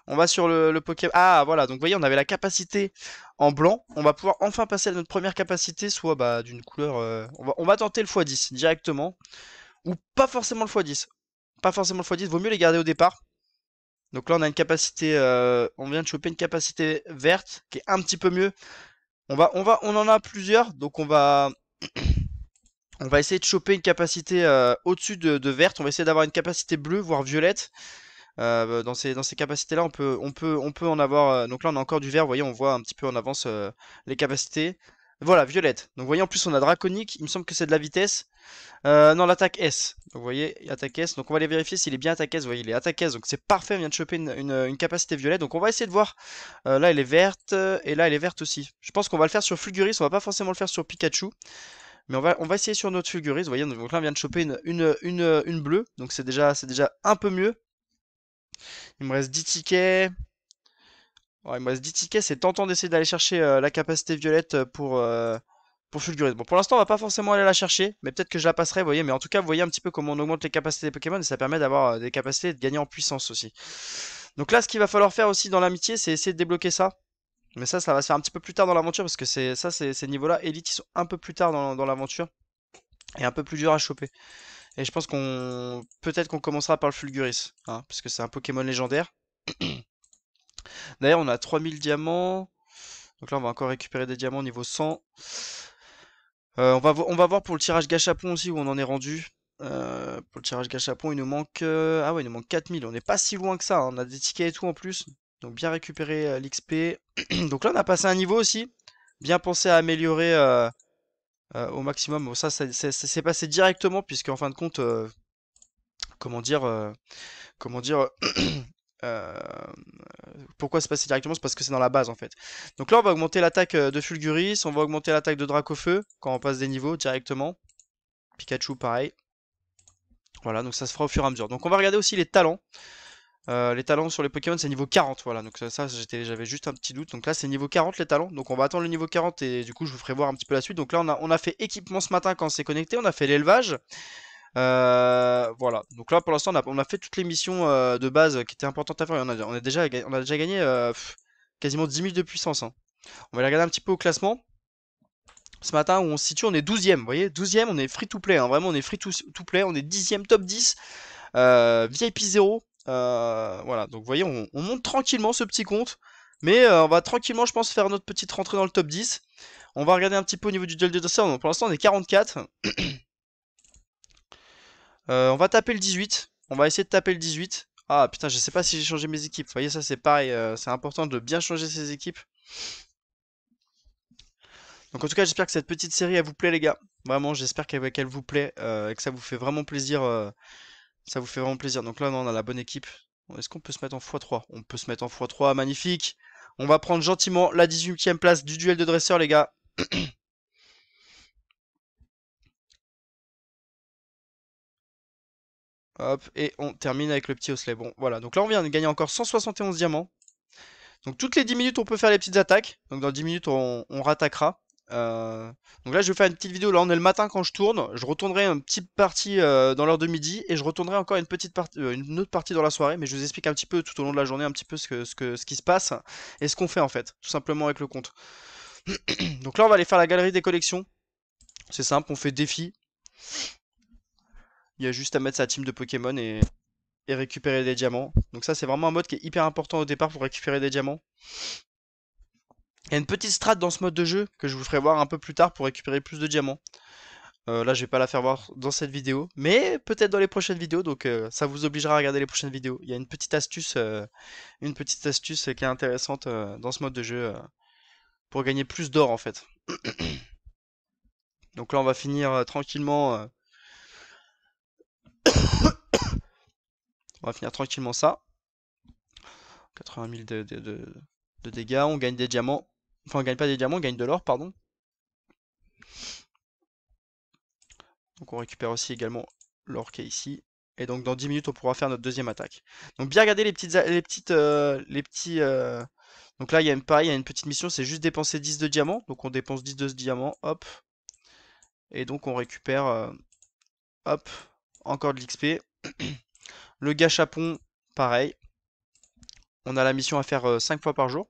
On va sur le Pokémon. Ah, voilà. Donc, vous voyez, on avait la capacité en blanc. On va pouvoir enfin passer à notre première capacité, soit bah, d'une couleur. On va tenter le x10 directement. Ou pas forcément le x10. Pas forcément le x10. Vaut mieux les garder au départ. Donc là, on a une capacité. On vient de choper une capacité verte qui est un petit peu mieux. On en a plusieurs. Donc, on va essayer de choper une capacité au-dessus de verte. On va essayer d'avoir une capacité bleue, voire violette. Dans ces capacités-là, on peut en avoir. Donc là, on a encore du vert. Vous voyez, on voit un petit peu en avance les capacités. Voilà, violette. Donc vous voyez, en plus, on a draconique. Il me semble que c'est de la vitesse. Non, l'attaque S. Donc vous voyez, attaque S. Donc on va aller vérifier s'il est bien attaque S. Vous voyez, il est attaque S. Donc c'est parfait. On vient de choper une capacité violette. Donc on va essayer de voir. Là, elle est verte. Et là, elle est verte aussi. Je pense qu'on va le faire sur Fulguris. On va pas forcément le faire sur Pikachu. Mais on va essayer sur notre Fulguris. Vous voyez, donc là, on vient de choper une bleue. Donc c'est déjà un peu mieux. Il me reste 10 tickets. Ouais, il me reste 10 tickets. C'est tentant d'essayer d'aller chercher la capacité violette pour Fulguris. Bon, pour l'instant, on va pas forcément aller la chercher. Mais peut-être que je la passerai, vous voyez. Mais en tout cas, vous voyez un petit peu comment on augmente les capacités des Pokémon. Et ça permet d'avoir des capacités et de gagner en puissance aussi. Donc là, ce qu'il va falloir faire aussi dans l'amitié, c'est essayer de débloquer ça. Mais ça va se faire un petit peu plus tard dans l'aventure. Parce que ces niveaux-là, Elite, ils sont un peu plus tard dans l'aventure. Et un peu plus dur à choper. Et je pense peut-être qu'on commencera par le Fulguris, hein, parce que c'est un Pokémon légendaire. D'ailleurs, on a 3000 diamants. Donc là, on va encore récupérer des diamants niveau 100. On va voir pour le tirage gâchapon aussi où on en est rendu. Pour le tirage gâchapon, il nous manque. Ah ouais, il nous manque 4000. On n'est pas si loin que ça, hein. On a des tickets et tout en plus. Donc bien récupérer l'XP. Donc là, on a passé un niveau aussi. Bien penser à améliorer au maximum. Bon, ça, c'est passé directement, puisque en fin de compte, comment dire. Comment dire. Euh, Pourquoi c'est passé directement? C'est parce que c'est dans la base en fait. Donc là, on va augmenter l'attaque de Fulguris, on va augmenter l'attaque de Dracofeu quand on passe des niveaux directement. Pikachu, pareil. Voilà, donc ça se fera au fur et à mesure. Donc on va regarder aussi les talents. Les talents sur les Pokémon, c'est niveau 40. Voilà, donc ça j'avais juste un petit doute. Donc là, c'est niveau 40 les talents. Donc on va attendre le niveau 40 et du coup, je vous ferai voir un petit peu la suite. Donc là, on a fait équipement ce matin quand on s'est connecté. On a fait l'élevage. Voilà. Donc là, pour l'instant, on a fait toutes les missions de base qui étaient importantes à faire. On a déjà gagné quasiment 10 000 de puissance, hein. On va aller regarder un petit peu au classement. Ce matin, où on se situe, on est 12e. Vous voyez, 12e, on est free to play, hein. Vraiment, on est free to play. On est 10e, top 10, VIP 0. Voilà. Donc, vous voyez, on monte tranquillement ce petit compte. Mais on va tranquillement, je pense, faire notre petite rentrée dans le top 10. On va regarder un petit peu au niveau du duel de dresseur. Donc, pour l'instant, on est 44. On va taper le 18. On va essayer de taper le 18. Ah putain, je sais pas si j'ai changé mes équipes. Vous voyez, ça c'est pareil. C'est important de bien changer ses équipes. Donc en tout cas, j'espère que cette petite série, elle vous plaît, les gars. Vraiment, j'espère qu'elle vous plaît et que ça vous fait vraiment plaisir. Ça vous fait vraiment plaisir. Donc là, non, on a la bonne équipe. Est-ce qu'on peut se mettre en x3? On peut se mettre en x3, magnifique. On va prendre gentiment la 18e place du duel de dresseur, les gars. Hop, et on termine avec le petit osselet. Bon, voilà. Donc là, on vient de gagner encore 171 diamants. Donc toutes les 10 minutes, on peut faire les petites attaques. Donc dans 10 minutes, on rattaquera. Donc là, je vais faire une petite vidéo. Là, on est le matin quand je tourne. Je retournerai une petite partie dans l'heure de midi. Et je retournerai encore une autre partie dans la soirée. Mais je vous explique un petit peu tout au long de la journée, un petit peu ce qui se passe. Et ce qu'on fait en fait, tout simplement avec le compte. Donc là, on va aller faire la galerie des collections. C'est simple, on fait défi. Il y a juste à mettre sa team de Pokémon et récupérer des diamants. Donc ça, c'est vraiment un mode qui est hyper important au départ pour récupérer des diamants. Il y a une petite strat dans ce mode de jeu que je vous ferai voir un peu plus tard pour récupérer plus de diamants. Là, je vais pas la faire voir dans cette vidéo, mais peut-être dans les prochaines vidéos. Donc, ça vous obligera à regarder les prochaines vidéos. Il y a une petite astuce qui est intéressante dans ce mode de jeu pour gagner plus d'or en fait. Donc là, on va finir tranquillement. On va finir tranquillement ça. 80 000 de dégâts. On gagne des diamants. Enfin, on gagne pas des diamants, on gagne de l'or, pardon. Donc on récupère aussi également l'or qui est ici. Et donc dans 10 minutes, on pourra faire notre deuxième attaque. Donc bien regarder les petits. Donc là, pareil, il y a une petite mission, c'est juste dépenser 10 de diamants. Donc on dépense 10 de ce diamant, hop. Et donc on récupère, hop, encore de l'XP. Le gâchapon, pareil. On a la mission à faire 5 fois par jour.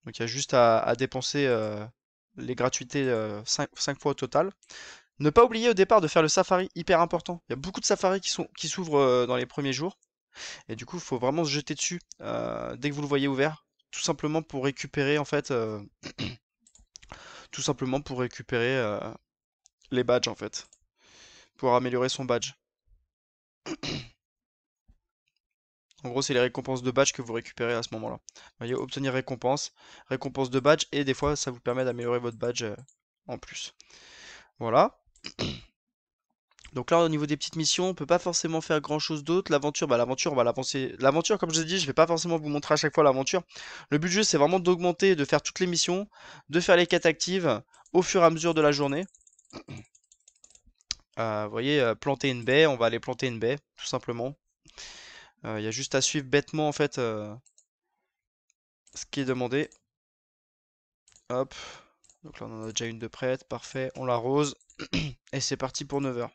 Donc il y a juste à dépenser les gratuités 5 fois au total. Ne pas oublier au départ de faire le safari, hyper important. Il y a beaucoup de safaris qui s'ouvrent dans les premiers jours. Et du coup, il faut vraiment se jeter dessus dès que vous le voyez ouvert. Tout simplement pour récupérer en fait, tout simplement pour récupérer les badges en fait, pour améliorer son badge. En gros, c'est les récompenses de badge que vous récupérez à ce moment-là. Vous voyez, obtenir récompense, récompense de badge, et des fois, ça vous permet d'améliorer votre badge en plus. Voilà. Donc là, au niveau des petites missions, on peut pas forcément faire grand-chose d'autre. L'aventure, bah l'aventure, on va l'avancer. L'aventure, comme je vous ai dit, je vais pas forcément vous montrer à chaque fois l'aventure. Le but du jeu, c'est vraiment d'augmenter, de faire toutes les missions, de faire les quêtes actives au fur et à mesure de la journée. Vous voyez, planter une baie, on va aller planter une baie, tout simplement. Il y a juste à suivre bêtement, en fait, ce qui est demandé. Hop. Donc là, on en a déjà une de prête, parfait. On l'arrose. Et c'est parti pour 9 heures.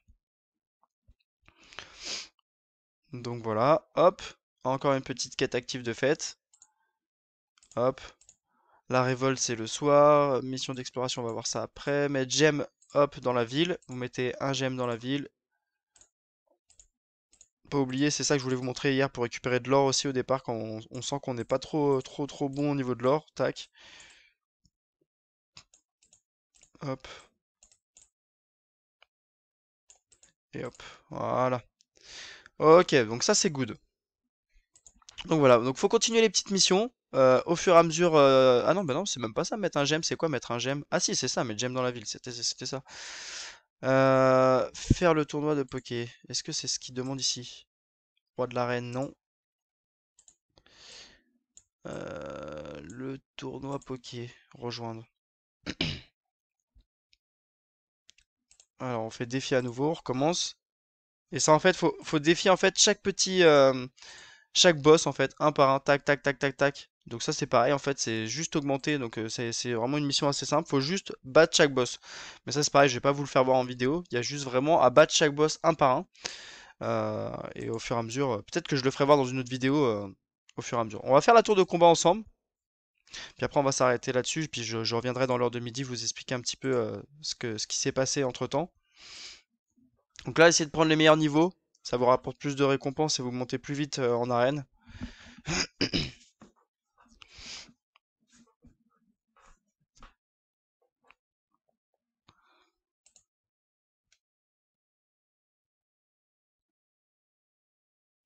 Donc voilà, hop. Encore une petite quête active de fête. Hop. La révolte, c'est le soir. Mission d'exploration, on va voir ça après. Mettre gemme, hop, dans la ville. Vous mettez un gemme dans la ville. Pas oublier, c'est ça que je voulais vous montrer hier pour récupérer de l'or aussi au départ quand on sent qu'on n'est pas trop bon au niveau de l'or. Tac. Hop. Et hop. Voilà. Ok, donc ça c'est good. Donc voilà, donc faut continuer les petites missions au fur et à mesure. Ah non, bah non, c'est même pas ça, mettre un gemme, c'est quoi mettre un gemme? Ah si, c'est ça, mettre gemme dans la ville, c'était ça. Faire le tournoi de poké. Est-ce que c'est ce qu'il demande ici? Roi de l'arène, non. Le tournoi poké, rejoindre. Alors on fait défi à nouveau, on recommence. Et ça en fait, faut défier en fait chaque boss en fait, un par un, tac, tac, tac, tac, tac. Donc ça c'est pareil en fait, c'est juste augmenter, donc c'est vraiment une mission assez simple, faut juste battre chaque boss. Mais ça c'est pareil, je vais pas vous le faire voir en vidéo, il y a juste vraiment à battre chaque boss un par un. Et au fur et à mesure, peut-être que je le ferai voir dans une autre vidéo au fur et à mesure. On va faire la tour de combat ensemble, puis après on va s'arrêter là-dessus, puis je reviendrai dans l'heure de midi vous expliquer un petit peu ce qui s'est passé entre-temps. Donc là, essayez de prendre les meilleurs niveaux, ça vous rapporte plus de récompenses et vous montez plus vite en arène.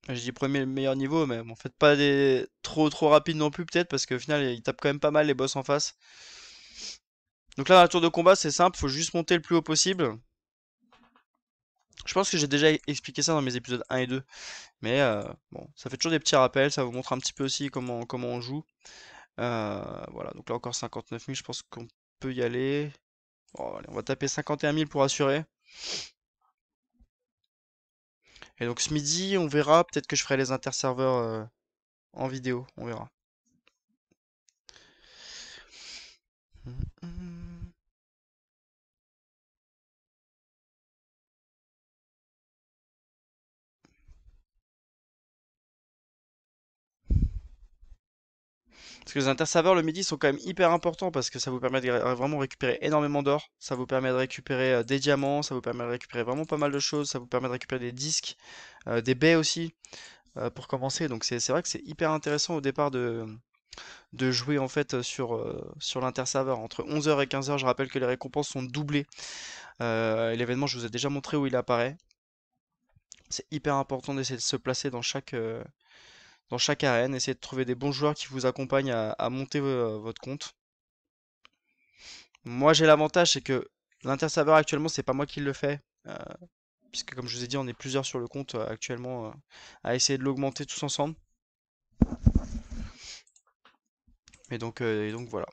Je dis premier meilleur niveau, mais bon, faites pas des trop rapides non plus peut-être parce qu'au final ils tapent quand même pas mal les boss en face. Donc là dans la tour de combat c'est simple, faut juste monter le plus haut possible. Je pense que j'ai déjà expliqué ça dans mes épisodes 1 et 2, mais bon, ça fait toujours des petits rappels, ça vous montre un petit peu aussi comment on joue. Voilà, donc là encore 59 000, je pense qu'on peut y aller. Bon, allez, on va taper 51 000 pour assurer. Et donc ce midi, on verra, peut-être que je ferai les interserveurs en vidéo, on verra. Hum, hum. Parce que les interserveurs le midi sont quand même hyper importants parce que ça vous permet de vraiment récupérer énormément d'or, ça vous permet de récupérer des diamants, ça vous permet de récupérer vraiment pas mal de choses, ça vous permet de récupérer des disques, des baies aussi pour commencer. Donc c'est vrai que c'est hyper intéressant au départ de jouer en fait sur l'interserveur. Entre 11 h et 15 h, je rappelle que les récompenses sont doublées. Et l'événement, je vous ai déjà montré où il apparaît. C'est hyper important d'essayer de se placer dans chaque arène, essayer de trouver des bons joueurs qui vous accompagnent à monter votre compte. Moi, j'ai l'avantage, c'est que l'intersavoir actuellement, c'est pas moi qui le fais, puisque comme je vous ai dit, on est plusieurs sur le compte actuellement à essayer de l'augmenter tous ensemble. Et donc voilà.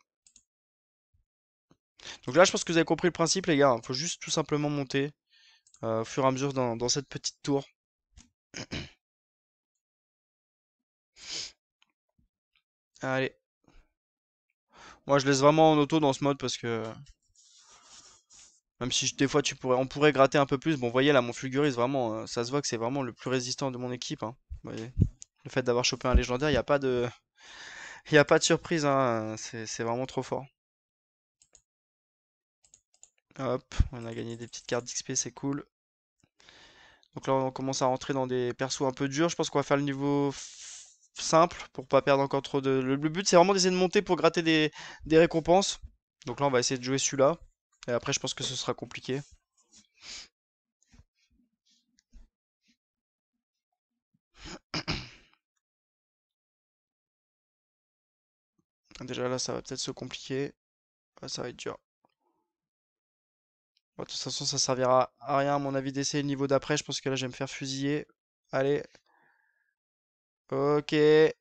Donc là, je pense que vous avez compris le principe, les gars. Il faut juste tout simplement monter au fur et à mesure dans cette petite tour. Allez. Moi, je laisse vraiment en auto dans ce mode parce que même si des fois on pourrait gratter un peu plus. Bon, vous voyez là, mon Fulguris, vraiment, ça se voit que c'est vraiment le plus résistant de mon équipe, hein. Vous voyez. Le fait d'avoir chopé un légendaire, il n'y a pas de... Y a pas de surprise, hein. C'est vraiment trop fort. Hop, on a gagné des petites cartes d'XP, c'est cool. Donc là, on commence à rentrer dans des persos un peu durs. Je pense qu'on va faire le niveau simple pour pas perdre encore trop de... Le but, c'est vraiment d'essayer de monter pour gratter des récompenses. Donc là, on va essayer de jouer celui-là. Et après, je pense que ce sera compliqué. Déjà là, ça va peut-être se compliquer. Ah, ça va être dur. Bon, de toute façon, ça servira à rien, à mon avis, d'essayer le niveau d'après. Je pense que là, je vais me faire fusiller. Allez. Ok. Et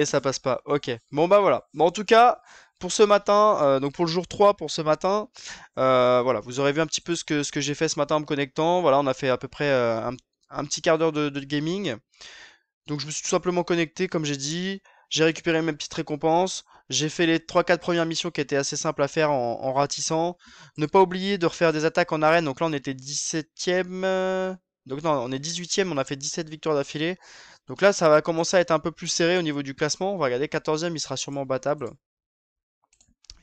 ça passe pas. Ok. Bon, bah voilà. Bon, en tout cas, pour ce matin, donc pour le jour 3, pour ce matin, voilà, vous aurez vu un petit peu ce que j'ai fait ce matin en me connectant. Voilà, on a fait à peu près un petit quart d'heure de gaming. Donc je me suis tout simplement connecté, comme j'ai dit. J'ai récupéré mes petites récompenses. J'ai fait les 3-4 premières missions qui étaient assez simples à faire en ratissant. Ne pas oublier de refaire des attaques en arène. Donc là, on était 17ème. Donc non, on est 18ème. On a fait 17 victoires d'affilée. Donc là, ça va commencer à être un peu plus serré au niveau du classement. On va regarder 14ème. Il sera sûrement battable.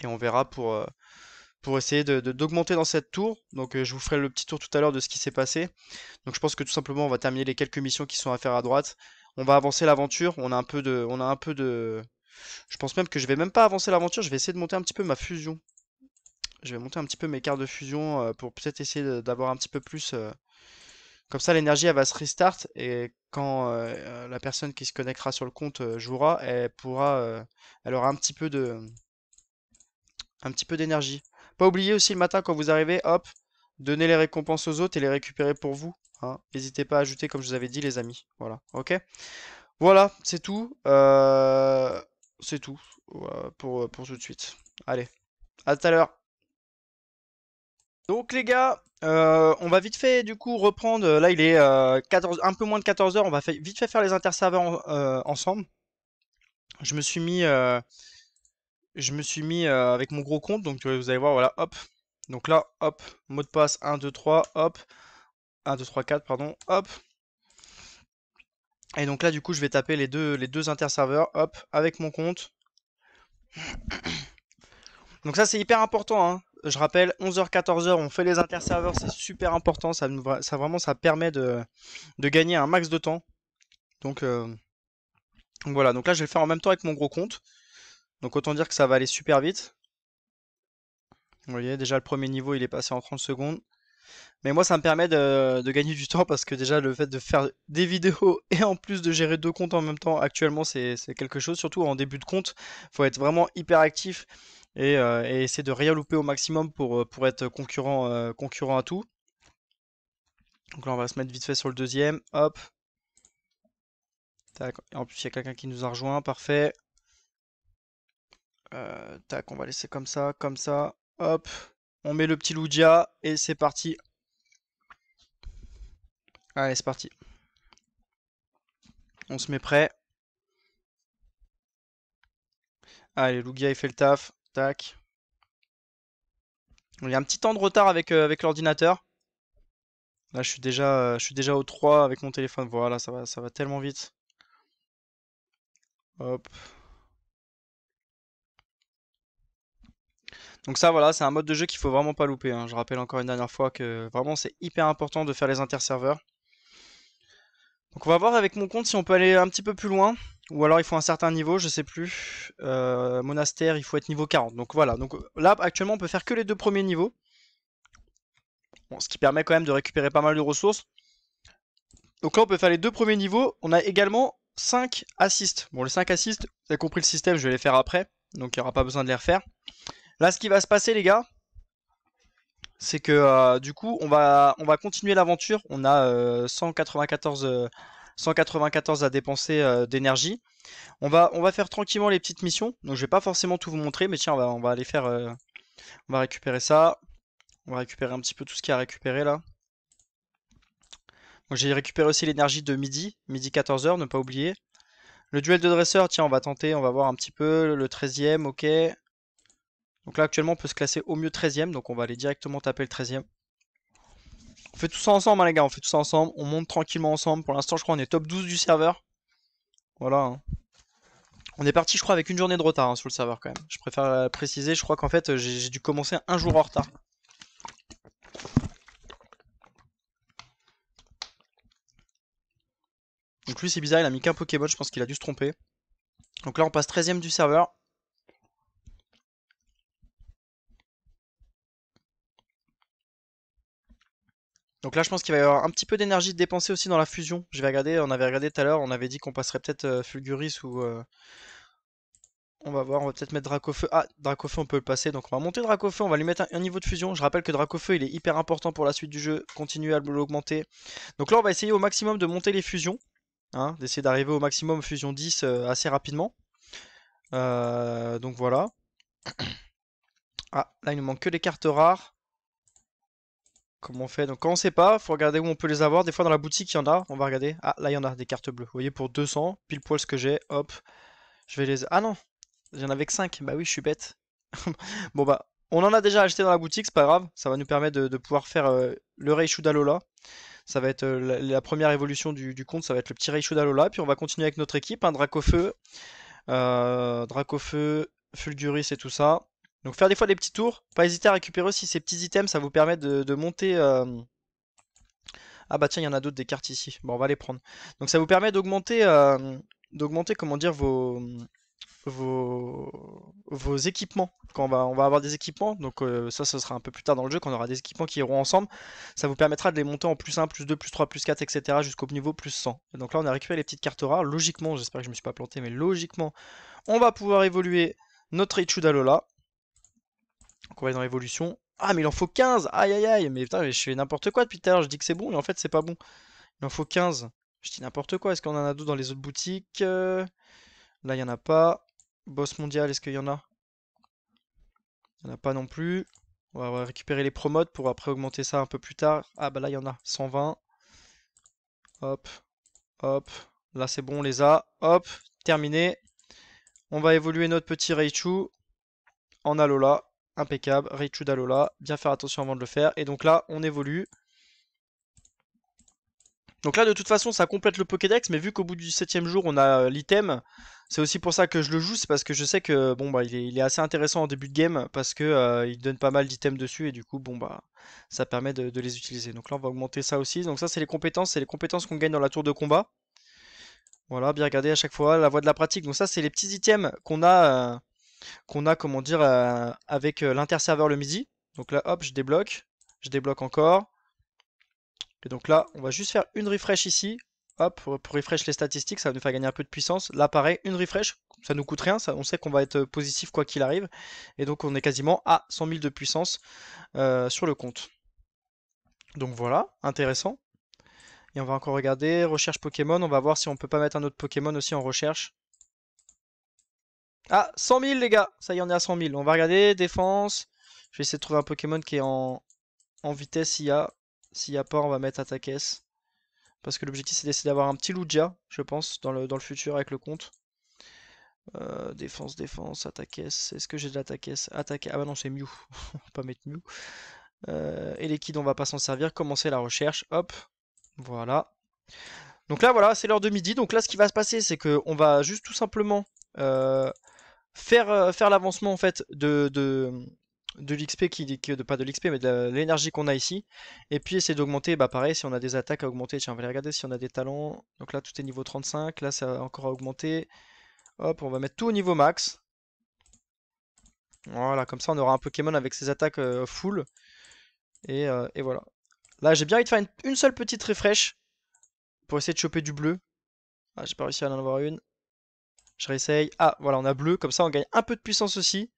Et on verra pour essayer d'augmenter dans cette tour. Donc je vous ferai le petit tour tout à l'heure de ce qui s'est passé. Donc je pense que tout simplement on va terminer les quelques missions qui sont à faire à droite. On va avancer l'aventure. On a un peu de. Je pense même que je vais même pas avancer l'aventure. Je vais essayer de monter un petit peu ma fusion. Je vais monter un petit peu mes cartes de fusion pour peut-être essayer d'avoir un petit peu plus. Comme ça l'énergie elle va se restart et quand la personne qui se connectera sur le compte jouera, elle aura un petit peu d'énergie. Pas oublier aussi le matin quand vous arrivez, hop, donner les récompenses aux autres et les récupérer pour vous, hein. N'hésitez pas à ajouter comme je vous avais dit les amis. Voilà, ok? Voilà, c'est tout. C'est tout pour tout de suite. Allez, à tout à l'heure. Donc les gars, on va vite fait du coup reprendre. Là il est 14, un peu moins de 14 heures. On va vite fait faire les interserveurs ensemble. Je me suis mis, euh, je me suis mis avec mon gros compte. Donc vous allez voir, voilà, hop. Donc là, hop, mot de passe 1, 2, 3, hop. 1, 2, 3, 4, pardon, hop. Et donc là, du coup, je vais taper les deux interserveurs, hop, avec mon compte. Donc ça, c'est hyper important, hein. Je rappelle, 11h, 14h, on fait les interserveurs, c'est super important. Ça vraiment, ça permet de gagner un max de temps. Donc, voilà, donc là, je vais le faire en même temps avec mon gros compte. Donc autant dire que ça va aller super vite. Vous voyez, déjà, le premier niveau, il est passé en 30 secondes. Mais moi, ça me permet de gagner du temps parce que déjà, le fait de faire des vidéos et en plus de gérer deux comptes en même temps, actuellement, c'est quelque chose. Surtout en début de compte, faut être vraiment hyper actif et essayer de rien louper au maximum pour être concurrent à tout. Donc là, on va se mettre vite fait sur le deuxième. Hop. Tac. Et en plus, il y a quelqu'un qui nous a rejoint. Parfait. Tac, on va laisser comme ça, comme ça. Hop. On met le petit Lugia et c'est parti. Allez, c'est parti. On se met prêt. Allez, Lugia, il fait le taf. Tac. Il y a un petit temps de retard avec l'ordinateur. Là, je suis déjà au 3 avec mon téléphone. Voilà, ça va tellement vite. Hop. Donc ça, voilà, c'est un mode de jeu qu'il faut vraiment pas louper, hein. Je rappelle encore une dernière fois que vraiment c'est hyper important de faire les interserveurs. Donc on va voir avec mon compte si on peut aller un petit peu plus loin. Ou alors il faut un certain niveau, je sais plus. Monastère, il faut être niveau 40. Donc voilà, donc là actuellement on peut faire que les deux premiers niveaux. Bon, ce qui permet quand même de récupérer pas mal de ressources. Donc là on peut faire les deux premiers niveaux. On a également 5 assists. Bon, les 5 assists, vous avez compris le système, je vais les faire après. Donc il n'y aura pas besoin de les refaire. Là ce qui va se passer les gars, c'est que du coup on va continuer l'aventure. On a 194 à dépenser d'énergie. On va faire tranquillement les petites missions. Donc je vais pas forcément tout vous montrer, mais tiens, on va aller faire. On va récupérer ça. On va récupérer un petit peu tout ce qu'il y a à récupérer là. Donc j'ai récupéré aussi l'énergie de midi 14h, ne pas oublier. Le duel de dresseur, tiens, on va tenter, on va voir un petit peu. Le 13e, ok. Donc là actuellement on peut se classer au mieux 13e, donc on va aller directement taper le 13e. On fait tout ça ensemble, hein, les gars, on fait tout ça ensemble. On monte tranquillement ensemble. Pour l'instant, je crois on est top 12 du serveur. Voilà, hein. On est parti, je crois, avec une journée de retard hein, sur le serveur quand même. Je préfère préciser, je crois qu'en fait, j'ai dû commencer un jour en retard. Donc lui, c'est bizarre, il a mis qu'un Pokémon, je pense qu'il a dû se tromper. Donc là, on passe 13ème du serveur. Donc là, je pense qu'il va y avoir un petit peu d'énergie dépensée aussi dans la fusion. Je vais regarder, on avait regardé tout à l'heure, on avait dit qu'on passerait peut-être Fulguris ou... On va voir, on va peut-être mettre Dracofeu. Ah, Dracofeu, on peut le passer. Donc on va monter Dracofeu, on va lui mettre un niveau de fusion. Je rappelle que Dracofeu, il est hyper important pour la suite du jeu. Continuer à l'augmenter. Donc là, on va essayer au maximum de monter les fusions. Hein, d'essayer d'arriver au maximum fusion 10 assez rapidement. Donc voilà. Ah, là, il nous manque que les cartes rares. Comment on fait? Donc quand on sait pas, faut regarder où on peut les avoir. Des fois dans la boutique, il y en a. On va regarder. Ah, là, il y en a des cartes bleues. Vous voyez, pour 200, pile poil ce que j'ai. Hop. Je vais les... Ah non, il y en avait que 5. Bah oui, je suis bête. Bon bah, on en a déjà acheté dans la boutique, c'est pas grave. Ça va nous permettre de pouvoir faire le Raichu d'Alola. Ça va être la première évolution du compte, ça va être le petit Raichu d'Alola. Puis on va continuer avec notre équipe, un Dracofeu, Dracofeu, Fulguris et tout ça. Donc faire des fois des petits tours. Pas hésiter à récupérer aussi ces petits items, ça vous permet de monter... Ah bah tiens, il y en a d'autres des cartes ici. Bon, on va les prendre. Donc ça vous permet d'augmenter, comment dire, vos équipements. Quand on va avoir des équipements, donc ça, ce sera un peu plus tard dans le jeu, quand on aura des équipements qui iront ensemble, ça vous permettra de les monter en plus 1, plus 2, plus 3, plus 4, etc. jusqu'au niveau plus 100. Et donc là, on a récupéré les petites cartes rares. Logiquement, j'espère que je me suis pas planté, mais logiquement, on va pouvoir évoluer notre Raichu d'Alola. Donc on va aller dans l'évolution. Ah, mais il en faut 15! Aïe aïe aïe! Mais putain, je fais n'importe quoi depuis tout à l'heure. Je dis que c'est bon, et en fait, c'est pas bon. Il en faut 15. Je dis n'importe quoi. Est-ce qu'on en a d'autres dans les autres boutiques? Là, il n'y en a pas. Boss mondial, est-ce qu'il y en a? Il n'y en a pas non plus. On va récupérer les promotes pour après augmenter ça un peu plus tard. Ah bah là, il y en a. 120. Hop, hop. Là, c'est bon, on les a. Hop, terminé. On va évoluer notre petit Raichu en Alola. Impeccable. Raichu d'Alola. Bien faire attention avant de le faire. Et donc là, on évolue. Donc là, de toute façon, ça complète le Pokédex, mais vu qu'au bout du 7ème jour, on a l'item, c'est aussi pour ça que je le joue, c'est parce que je sais que bon bah il est assez intéressant en début de game, parce que il donne pas mal d'items dessus, et du coup, bon bah ça permet de les utiliser. Donc là, on va augmenter ça aussi. Donc ça, c'est les compétences qu'on gagne dans la tour de combat. Voilà, bien regarder à chaque fois la voie de la pratique. Donc ça, c'est les petits items qu'on a, comment dire, avec l'interserveur le midi. Donc là, hop, je débloque encore. Et donc là, on va juste faire une refresh ici. Hop, pour refresh les statistiques, ça va nous faire gagner un peu de puissance. Là, pareil, une refresh, ça nous coûte rien. Ça, on sait qu'on va être positif quoi qu'il arrive. Et donc, on est quasiment à 100 000 de puissance sur le compte. Donc voilà, intéressant. Et on va encore regarder, recherche Pokémon. On va voir si on peut pas mettre un autre Pokémon aussi en recherche. Ah, 100 000 les gars, ça y est, on est à 100 000. On va regarder, défense. Je vais essayer de trouver un Pokémon qui est en vitesse s'il y a. S'il n'y a pas, on va mettre Attaques. Parce que l'objectif c'est d'essayer d'avoir un petit Lugia, je pense, dans le futur avec le compte. Défense, Attaques. Est-ce que j'ai de l'Attaques? Attaque. Ah bah non, c'est Mew. On va pas mettre Mew. Et les Kids, on va pas s'en servir. Commencer la recherche. Hop. Voilà. Donc là, voilà, c'est l'heure de midi. Donc là, ce qui va se passer, c'est qu'on va juste tout simplement faire l'avancement en fait de l'XP pas de l'XP mais de l'énergie qu'on a ici, et puis essayer d'augmenter, bah pareil, si on a des attaques à augmenter, tiens on va aller regarder si on a des talents. Donc là tout est niveau 35, là ça a encore à augmenter. Hop, on va mettre tout au niveau max. Voilà, comme ça on aura un Pokémon avec ses attaques full, et voilà. Là j'ai bien envie de faire une seule petite refresh pour essayer de choper du bleu. Ah, j'ai pas réussi à en avoir une. Je réessaye. Ah voilà, on a bleu, comme ça on gagne un peu de puissance aussi.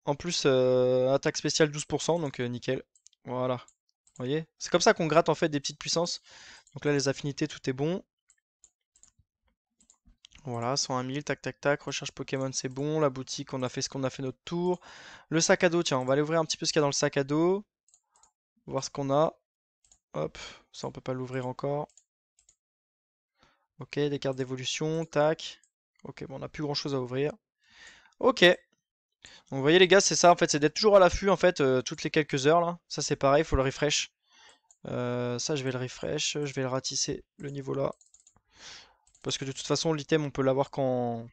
En plus, attaque spéciale 12%, donc nickel. Voilà. Vous voyez? C'est comme ça qu'on gratte en fait des petites puissances. Donc là, les affinités, tout est bon. Voilà, 101 000, tac tac tac. Recherche Pokémon, c'est bon. La boutique, on a fait ce qu'on a fait notre tour. Le sac à dos, tiens, on va aller ouvrir un petit peu ce qu'il y a dans le sac à dos. Voir ce qu'on a. Hop, ça on peut pas l'ouvrir encore. Ok, des cartes d'évolution, tac. Ok, bon, on n'a plus grand chose à ouvrir. Ok. Donc vous voyez les gars, c'est ça en fait, c'est d'être toujours à l'affût en fait, toutes les quelques heures là. Ça c'est pareil, faut le refresh. Ça, je vais le refresh, je vais le ratisser le niveau là. Parce que de toute façon, l'item, on peut l'avoir qu'en...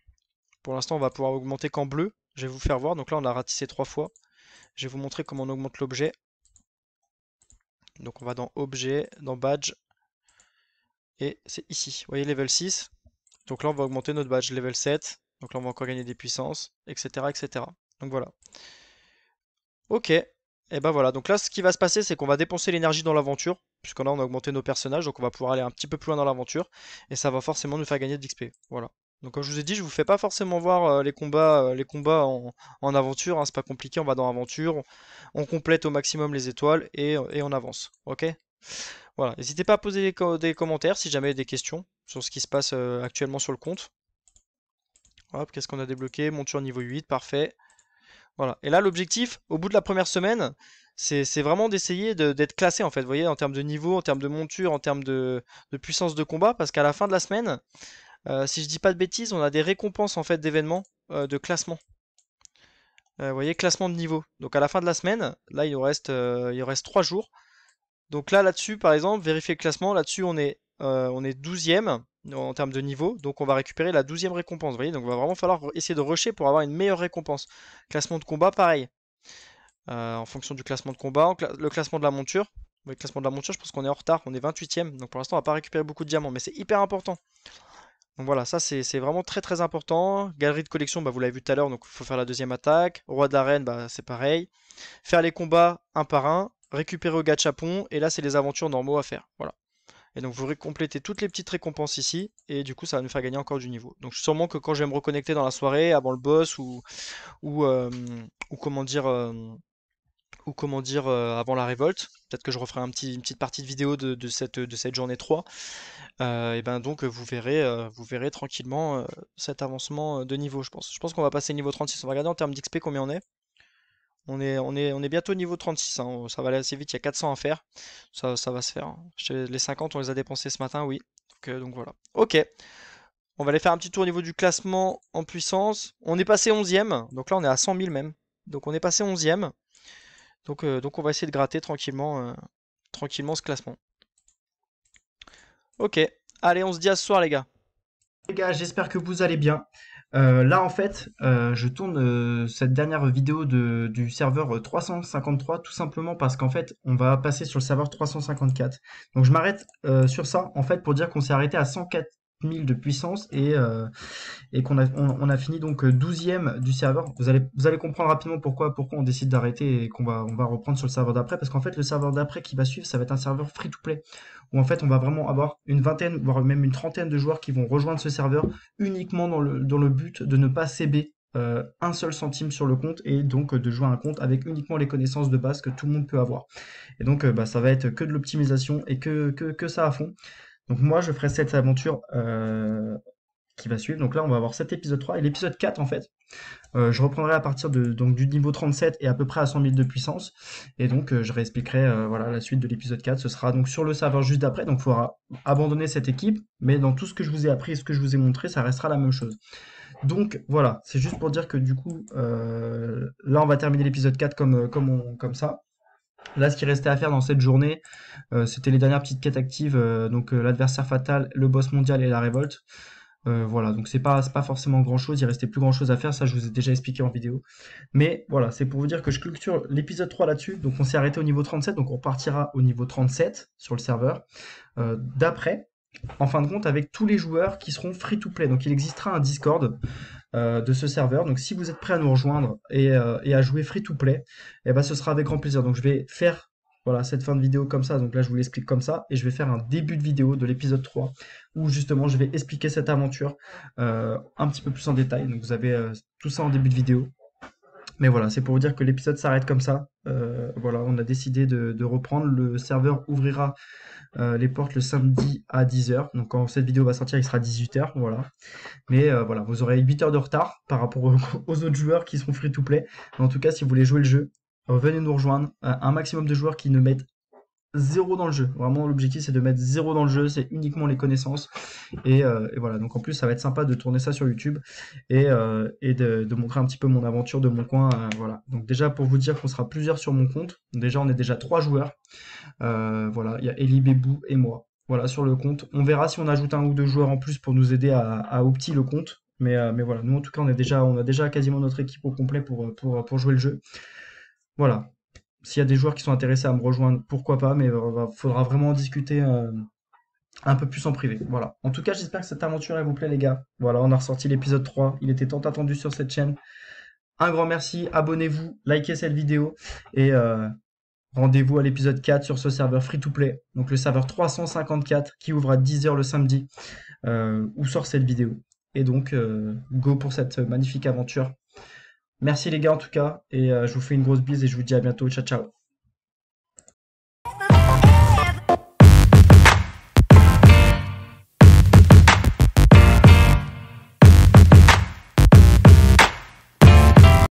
Pour l'instant, on va pouvoir augmenter qu'en bleu. Je vais vous faire voir. Donc là, on a ratissé 3 fois. Je vais vous montrer comment on augmente l'objet. Donc on va dans objet, dans badge. Et c'est ici. Vous voyez, level 6. Donc là, on va augmenter notre badge level 7. Donc là, on va encore gagner des puissances, etc., etc. Donc voilà. Ok. Et ben voilà. Donc là, ce qui va se passer, c'est qu'on va dépenser l'énergie dans l'aventure. Puisqu'on on a augmenté nos personnages. Donc on va pouvoir aller un petit peu plus loin dans l'aventure. Et ça va forcément nous faire gagner de l'XP. Voilà. Donc comme je vous ai dit, je vous fais pas forcément voir les combats en aventure, hein, c'est pas compliqué, on va dans aventure, on complète au maximum les étoiles et on avance. Ok? Voilà, n'hésitez pas à poser des commentaires si jamais il y a des questions sur ce qui se passe actuellement sur le compte. Hop, qu'est-ce qu'on a débloqué? Monture niveau 8, parfait. Voilà. Et là, l'objectif, au bout de la première semaine, c'est vraiment d'essayer d'être classé en fait, vous voyez, en termes de niveau, en termes de monture, en termes de puissance de combat, parce qu'à la fin de la semaine, si je dis pas de bêtises, on a des récompenses en fait d'événements de classement. Vous voyez, classement de niveau. Donc à la fin de la semaine, là il nous reste 3 jours. Donc là-dessus, par exemple, vérifier le classement, là-dessus on est 12e en termes de niveau, donc on va récupérer la 12e récompense, vous voyez, donc il va vraiment falloir essayer de rusher pour avoir une meilleure récompense. Classement de combat, pareil. En fonction du classement de combat, le classement de la monture. Le classement de la monture, je pense qu'on est en retard, on est 28e, donc pour l'instant on va pas récupérer beaucoup de diamants, mais c'est hyper important. Donc voilà, ça c'est vraiment très très important. Galerie de collection, bah, vous l'avez vu tout à l'heure, donc il faut faire la deuxième attaque. Roi d'arène, bah, c'est pareil. Faire les combats un par un, récupérer au gachapon, et là c'est les aventures normaux à faire. Voilà. Et donc vous complétez toutes les petites récompenses ici, et du coup ça va nous faire gagner encore du niveau. Donc sûrement que quand je vais me reconnecter dans la soirée, avant le boss, ou, euh, ou comment dire, avant la révolte, peut-être que je referai une petite partie de vidéo de cette journée 3. Et ben donc vous verrez tranquillement cet avancement de niveau, je pense. Je pense qu'on va passer niveau 36. On va regarder en termes d'XP combien on est. On est bientôt niveau 36, hein. Ça va aller assez vite, il y a 400 à faire. Ça va se faire, hein. Les 50, on les a dépensés ce matin, oui. Donc voilà. Ok. On va aller faire un petit tour au niveau du classement en puissance. On est passé 11e. Donc là, on est à 100 000 même. Donc on est passé 11e. Donc on va essayer de gratter tranquillement ce classement. Ok. Allez, on se dit à ce soir, les gars. Les gars, j'espère que vous allez bien. Là, en fait, je tourne cette dernière vidéo du serveur 353 tout simplement parce qu'en fait, on va passer sur le serveur 354. Donc, je m'arrête sur ça, en fait, pour dire qu'on s'est arrêté à 104 000 de puissance et on a fini donc 12e du serveur. Vous allez comprendre rapidement pourquoi on décide d'arrêter et on va reprendre sur le serveur d'après. Parce qu'en fait, le serveur d'après qui va suivre, ça va être un serveur free-to-play. Où en fait, on va vraiment avoir une vingtaine, voire même une trentaine de joueurs qui vont rejoindre ce serveur uniquement dans le but de ne pas CB un seul centime sur le compte et donc de jouer un compte avec uniquement les connaissances de base que tout le monde peut avoir. Et donc, bah, ça va être que de l'optimisation et que ça à fond. Donc moi, je ferai cette aventure qui va suivre. Donc là, on va avoir cet épisode 3 et l'épisode 4 en fait. Je reprendrai à partir donc, du niveau 37 et à peu près à 100 000 de puissance. Et donc, je réexpliquerai voilà, la suite de l'épisode 4. Ce sera donc sur le serveur juste d'après. Donc, il faudra abandonner cette équipe. Mais dans tout ce que je vous ai appris et ce que je vous ai montré, ça restera la même chose. Donc, voilà. C'est juste pour dire que du coup, là, on va terminer l'épisode 4 comme ça. Là, ce qui restait à faire dans cette journée, c'était les dernières petites quêtes actives. Donc, l'adversaire fatal, le boss mondial et la révolte. Voilà, donc c'est pas forcément grand chose, il restait plus grand chose à faire, ça je vous ai déjà expliqué en vidéo. Mais voilà, c'est pour vous dire que je clôture l'épisode 3 là-dessus. Donc on s'est arrêté au niveau 37, donc on partira au niveau 37 sur le serveur d'après, en fin de compte, avec tous les joueurs qui seront free to play. Donc il existera un Discord de ce serveur. Donc si vous êtes prêts à nous rejoindre et à jouer free to play, eh ben, ce sera avec grand plaisir. Donc je vais faire voilà, cette fin de vidéo comme ça, donc là je vous l'explique comme ça, et je vais faire un début de vidéo de l'épisode 3, où justement je vais expliquer cette aventure un petit peu plus en détail, donc vous avez tout ça en début de vidéo. Mais voilà, c'est pour vous dire que l'épisode s'arrête comme ça. Voilà, on a décidé de reprendre, le serveur ouvrira les portes le samedi à 10h, donc quand cette vidéo va sortir il sera 18h, voilà. Mais voilà, vous aurez 8 heures de retard par rapport aux autres joueurs qui seront free to play, mais en tout cas si vous voulez jouer le jeu, venez nous rejoindre, un maximum de joueurs qui ne mettent zéro dans le jeu. Vraiment, l'objectif c'est de mettre zéro dans le jeu, c'est uniquement les connaissances. Et voilà, donc en plus ça va être sympa de tourner ça sur YouTube et de montrer un petit peu mon aventure de mon coin. Voilà. Donc déjà pour vous dire qu'on sera plusieurs sur mon compte. Déjà on est déjà 3 joueurs. Voilà, il y a Eli Bebou et moi. Voilà, sur le compte. On verra si on ajoute un ou deux joueurs en plus pour nous aider à opti le compte. Mais voilà, nous en tout cas, on a déjà quasiment notre équipe au complet pour jouer le jeu. Voilà. S'il y a des joueurs qui sont intéressés à me rejoindre, pourquoi pas, mais faudra vraiment en discuter un peu plus en privé. Voilà. En tout cas, j'espère que cette aventure elle vous plaît, les gars. Voilà, on a ressorti l'épisode 3. Il était tant attendu sur cette chaîne. Un grand merci, abonnez-vous, likez cette vidéo et rendez-vous à l'épisode 4 sur ce serveur free-to-play, donc le serveur 354 qui ouvre à 10 h le samedi, où sort cette vidéo. Et donc, go pour cette magnifique aventure. Merci les gars en tout cas, et je vous fais une grosse bise et je vous dis à bientôt. Ciao ciao.